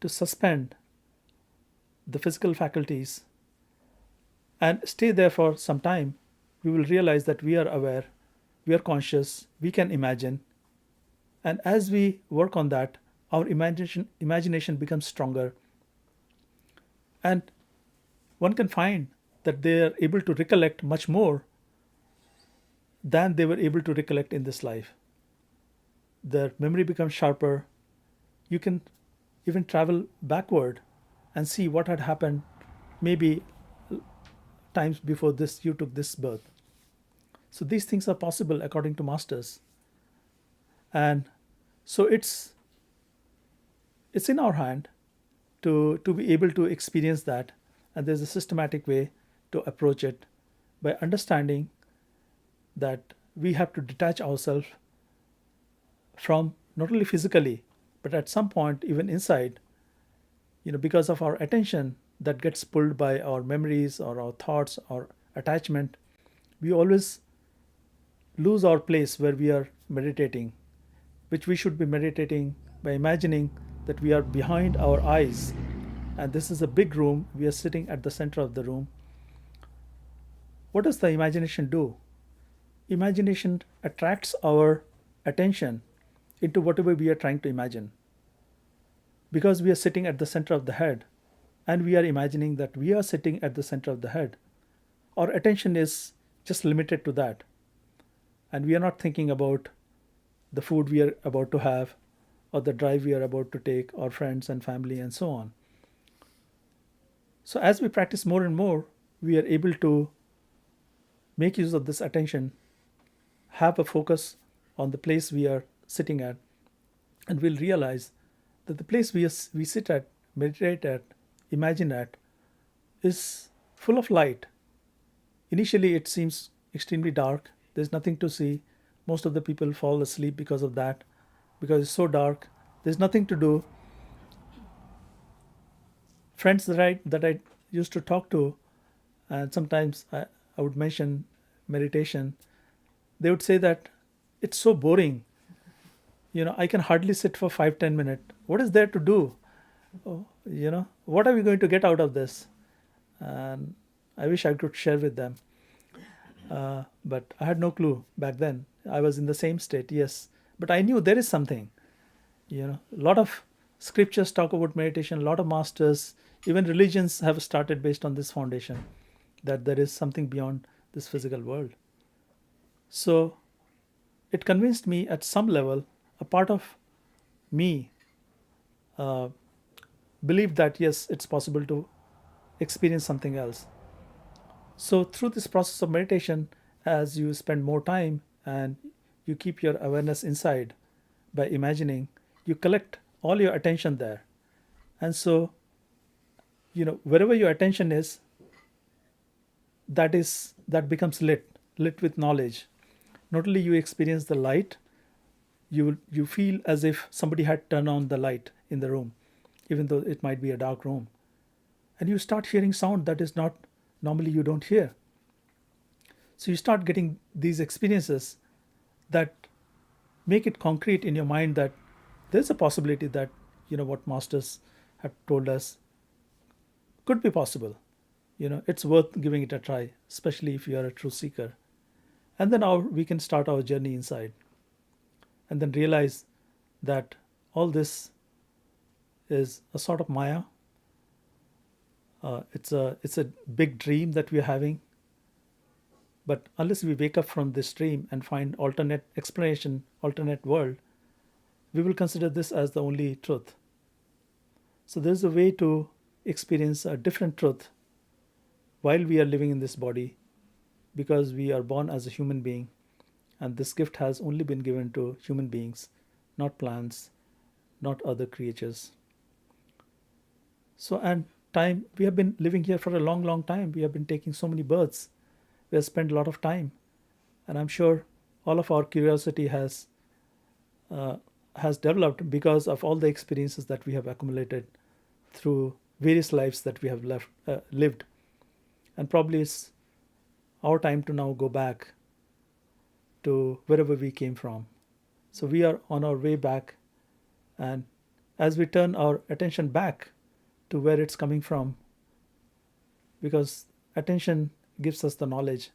to suspend the physical faculties and stay there for some time, we will realize that we are aware, we are conscious, we can imagine. And as we work on that, our imagination becomes stronger. And one can find that they are able to recollect much more than they were able to recollect in this life. Their memory becomes sharper. You can even travel backward and see what had happened maybe times before this you took this birth. So these things are possible according to masters. And so it's in our hand to be able to experience that. And there's a systematic way to approach it by understanding that we have to detach ourselves from not only physically, but at some point even inside, because of our attention that gets pulled by our memories or our thoughts or attachment. We always lose our place where we are meditating, which we should be meditating by imagining that we are behind our eyes. And this is a big room. We are sitting at the center of the room. What does the imagination do? Imagination attracts our attention into whatever we are trying to imagine. Because we are sitting at the center of the head and we are imagining that we are sitting at the center of the head, our attention is just limited to that. And we are not thinking about the food we are about to have, or the drive we are about to take, or friends and family, and so on. So, as we practice more and more, we are able to make use of this attention, have a focus on the place we are sitting at, and we'll realize that the place we sit at, meditate at, imagine at, is full of light. Initially, it seems extremely dark, there's nothing to see, Most of the people fall asleep because of that, because it's so dark. There's nothing to do. Friends that I used to talk to, and sometimes I would mention meditation, they would say that it's so boring. I can hardly sit for 5-10 minutes. What is there to do? What are we going to get out of this? And I wish I could share with them. But I had no clue back then. I was in the same state, yes. But I knew there is something. A lot of scriptures talk about meditation, a lot of masters, even religions have started based on this foundation, that there is something beyond this physical world. So it convinced me at some level, a part of me uh, believed that yes, it's possible to experience something else. So through this process of meditation, as you spend more time and you keep your awareness inside by imagining, you collect all your attention there. And so, wherever your attention is, that becomes lit with knowledge. Not only you experience the light, you feel as if somebody had turned on the light in the room, even though it might be a dark room. And you start hearing sound that is not normally you don't hear. So you start getting these experiences that make it concrete in your mind that there's a possibility that what masters have told us could be possible. It's worth giving it a try, especially if you are a true seeker. And then we can start our journey inside, and then realize that all this is a sort of maya. It's a big dream that we're having. But unless we wake up from this dream and find alternate explanation, alternate world, we will consider this as the only truth. So there's a way to experience a different truth while we are living in this body, because we are born as a human being, and this gift has only been given to human beings, not plants, not other creatures. So, and time, we have been living here for a long, long time. We have been taking so many births. We have spent a lot of time, and I'm sure all of our curiosity has developed because of all the experiences that we have accumulated through various lives that we have lived. And probably it's our time to now go back to wherever we came from. So we are on our way back, and as we turn our attention back to where it's coming from, because attention gives us the knowledge,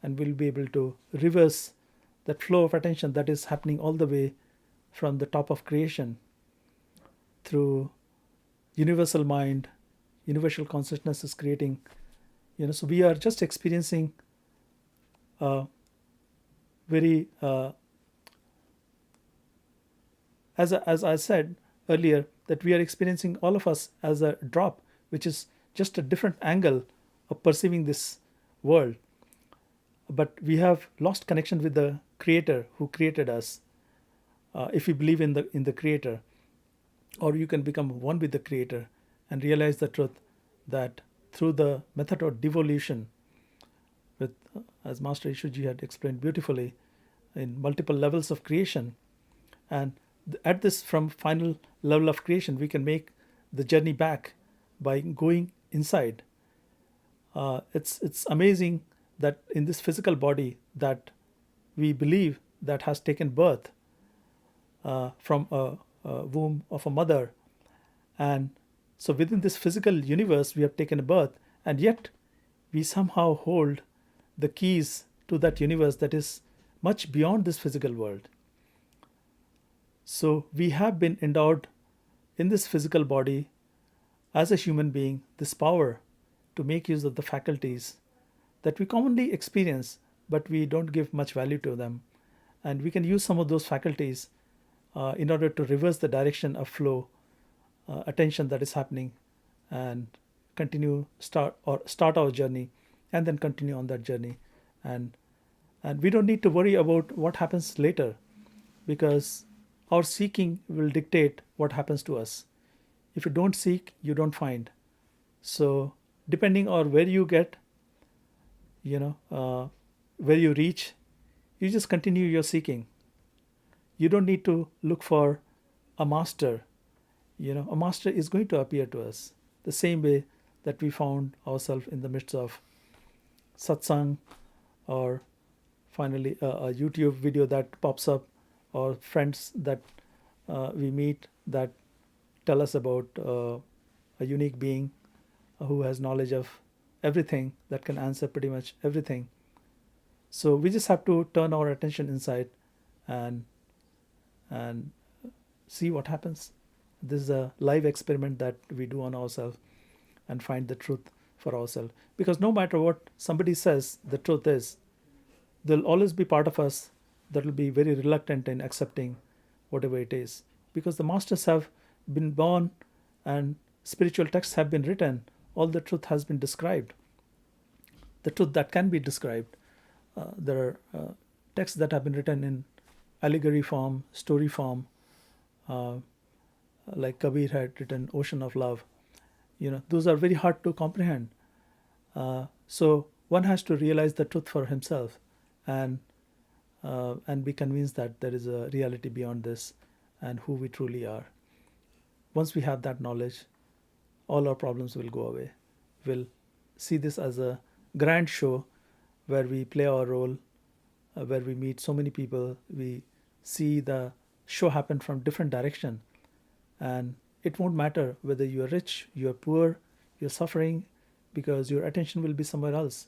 and we'll be able to reverse that flow of attention that is happening all the way from the top of creation through universal mind. Universal consciousness is creating, so we are just experiencing very as I said earlier, that we are experiencing, all of us, as a drop, which is just a different angle of perceiving this world. But we have lost connection with the creator who created us. If you believe in the creator, or you can become one with the creator and realize the truth that through the method of devolution, with as Master Ishuji had explained beautifully, in multiple levels of creation, and at this from final level of creation, we can make the journey back by going inside. It's amazing that in this physical body that we believe that has taken birth from a womb of a mother, and so within this physical universe we have taken a birth, and yet we somehow hold the keys to that universe that is much beyond this physical world. So we have been endowed in this physical body as a human being this power to make use of the faculties that we commonly experience, but we don't give much value to them. And we can use some of those faculties in order to reverse the direction of flow, attention that is happening, and start our journey, and then continue on that journey. And we don't need to worry about what happens later, because our seeking will dictate what happens to us. If you don't seek, you don't find. So depending on where you get, where you reach, you just continue your seeking. You don't need to look for a master. A master is going to appear to us the same way that we found ourselves in the midst of satsang, or finally a YouTube video that pops up, or friends that we meet that tell us about a unique being who has knowledge of everything, that can answer pretty much everything. So we just have to turn our attention inside and see what happens. This is a live experiment that we do on ourselves and find the truth for ourselves. Because no matter what somebody says the truth is, there'll always be part of us that will be very reluctant in accepting whatever it is. Because the masters have been born and spiritual texts have been written, all the truth has been described. The truth that can be described. There are texts that have been written in allegory form, story form, like Kabir had written Ocean of Love. Those are very hard to comprehend. So one has to realize the truth for himself and be convinced that there is a reality beyond this and who we truly are. Once we have that knowledge, all our problems will go away. We'll see this as a grand show where we play our role, where we meet so many people. We see the show happen from different direction, and it won't matter whether you're rich, you're poor, you're suffering, because your attention will be somewhere else.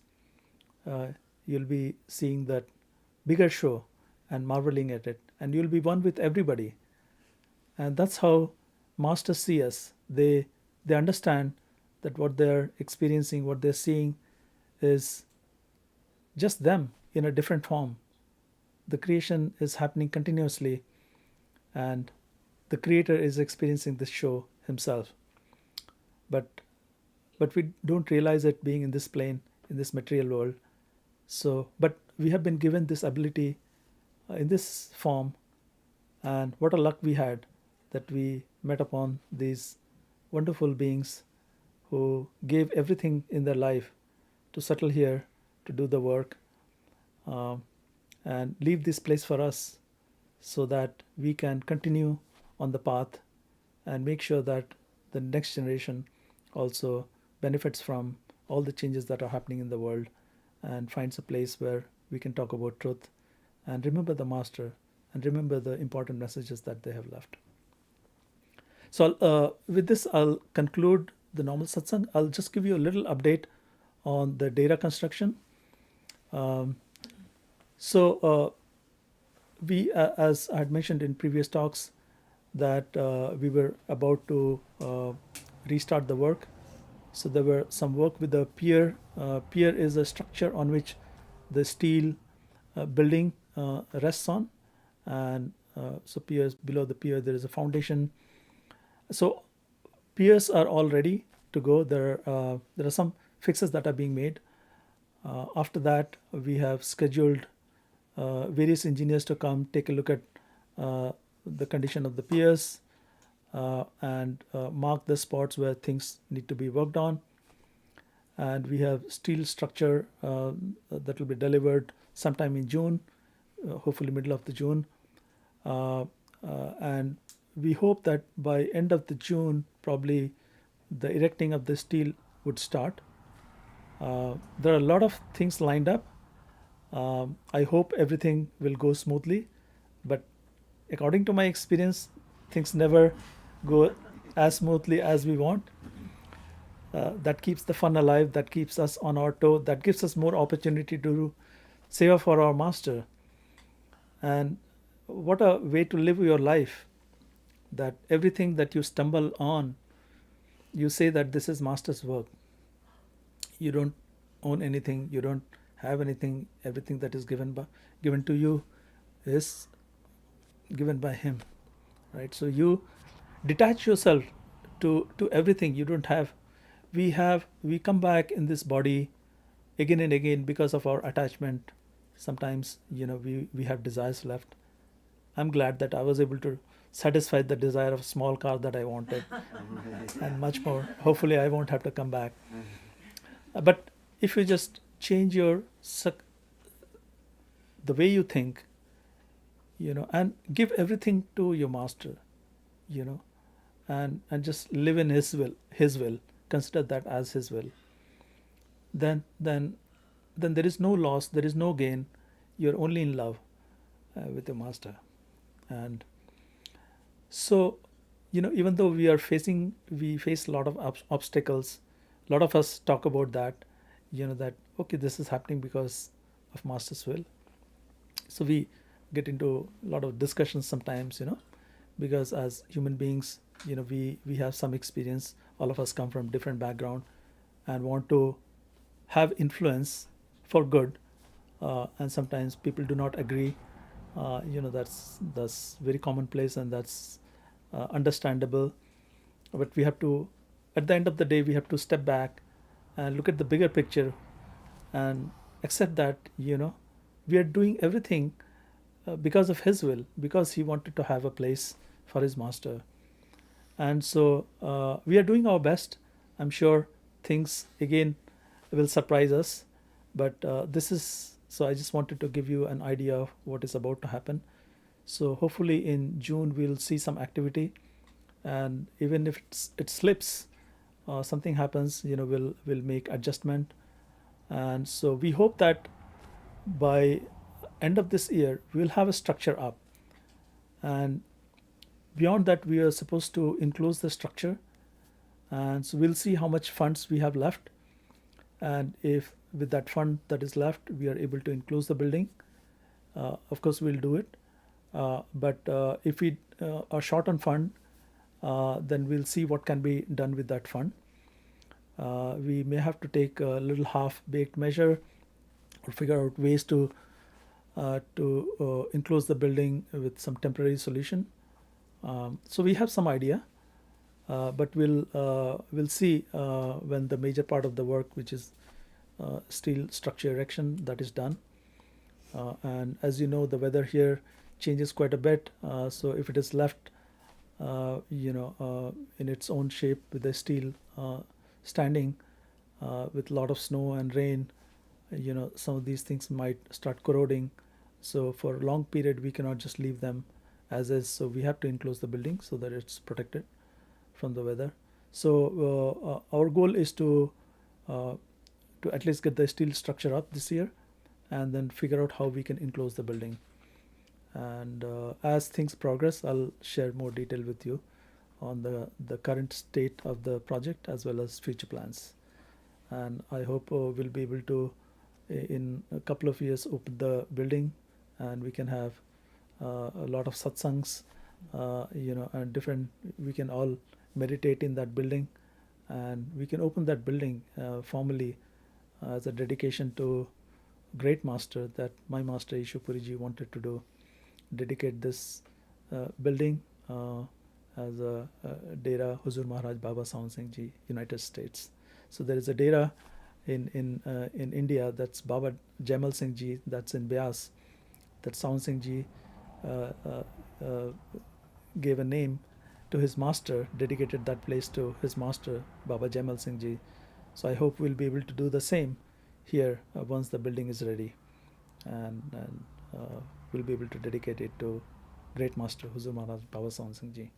You'll be seeing that bigger show and marveling at it, and you'll be one with everybody. And that's how masters see us. They understand that what they're experiencing, what they're seeing, is just them in a different form. The creation is happening continuously, and the creator is experiencing this show himself. But we don't realize it being in this plane, in this material world. So, but we have been given this ability in this form, and what a luck we had that we met upon these wonderful beings who gave everything in their life to settle here, to do the work, and leave this place for us so that we can continue on the path and make sure that the next generation also benefits from all the changes that are happening in the world and finds a place where we can talk about truth and remember the master and remember the important messages that they have left. So with this, I'll conclude the normal satsang. I'll just give you a little update on the data construction. We, as I had mentioned in previous talks, that we were about to restart the work. So there were some work with the pier. Pier is a structure on which the steel building rests on, and so piers, below the pier there is a foundation. So piers are all ready to go. There are some fixes that are being made. After that, we have scheduled various engineers to come take a look at the condition of the piers and mark the spots where things need to be worked on. And we have steel structure that will be delivered sometime in June, hopefully middle of the June. And we hope that by end of the June, probably the erecting of the steel would start. There are a lot of things lined up. I hope everything will go smoothly, but according to my experience, things never go as smoothly as we want. That keeps the fun alive, that keeps us on our toe, that gives us more opportunity to do seva for our master. And what a way to live your life, that everything that you stumble on, you say that this is master's work. You don't own anything, you don't have anything. Everything that is given to you is given by him, right? So you detach yourself to everything. You don't have. We come back in this body again and again because of our attachment. Sometimes we have desires left. I'm glad that I was able to satisfy the desire of a small car that I wanted and much more. Hopefully I won't have to come back. But if you just change your the way you think, and give everything to your master, you know, and just live in his will, consider that as his will, then then then there is no loss, there is no gain. You're only in love with your master. And so, even though we face a lot of obstacles, a lot of us talk about that, that okay, this is happening because of master's will. So we get into a lot of discussions sometimes, because as human beings, we have some experience. All of us come from different background and want to have influence for good, and sometimes people do not agree. That's very commonplace, and that's understandable. But we have to, at the end of the day, we have to step back and look at the bigger picture and accept that we are doing everything because of his will, because he wanted to have a place for his master. And so we are doing our best. I'm sure things again will surprise us, but this is so I just wanted to give you an idea of what is about to happen. So hopefully in June we'll see some activity, and even if it slips, something happens, we'll make adjustment. And so we hope that by end of this year we'll have a structure up, and beyond that we are supposed to enclose the structure. And so we'll see how much funds we have left, and if with that fund that is left we are able to enclose the building, of course we'll do it. But if we are short on fund, then we'll see what can be done with that fund. We may have to take a little half-baked measure or figure out ways to enclose the building with some temporary solution. So we have some idea, but we'll see when the major part of the work, which is steel structure erection, that is done. And as you know, the weather here changes quite a bit. So if it is left, in its own shape with the steel standing, with a lot of snow and rain, some of these things might start corroding. So for a long period, we cannot just leave them as is. So we have to enclose the building so that it's protected from the weather. So our goal is to at least get the steel structure up this year, and then figure out how we can enclose the building. And as things progress, I'll share more detail with you on the current state of the project as well as future plans. And I hope we'll be able to, in a couple of years, open the building, and we can have a lot of satsangs, and different, we can all meditate in that building, and we can open that building formally as a dedication to great master that my master Ishupuriji wanted to do, dedicate this building as a Dera Huzur Maharaj Baba Sawan Singh Ji, United States. So there is a Dera in India, that's Baba Jamal Singh Ji, that's in Beas, that Sawan Singh Ji gave a name to his master, dedicated that place to his master Baba Jamal Singh Ji. So I hope we'll be able to do the same here once the building is ready, and we'll be able to dedicate it to great master Huzur Maharaj Baba Sawan Singh Ji.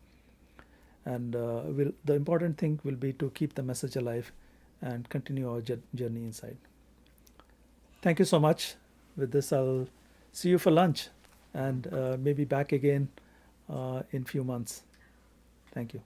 And the important thing will be to keep the message alive and continue our journey inside. Thank you so much. With this, I'll see you for lunch, and maybe back again in few months. Thank you.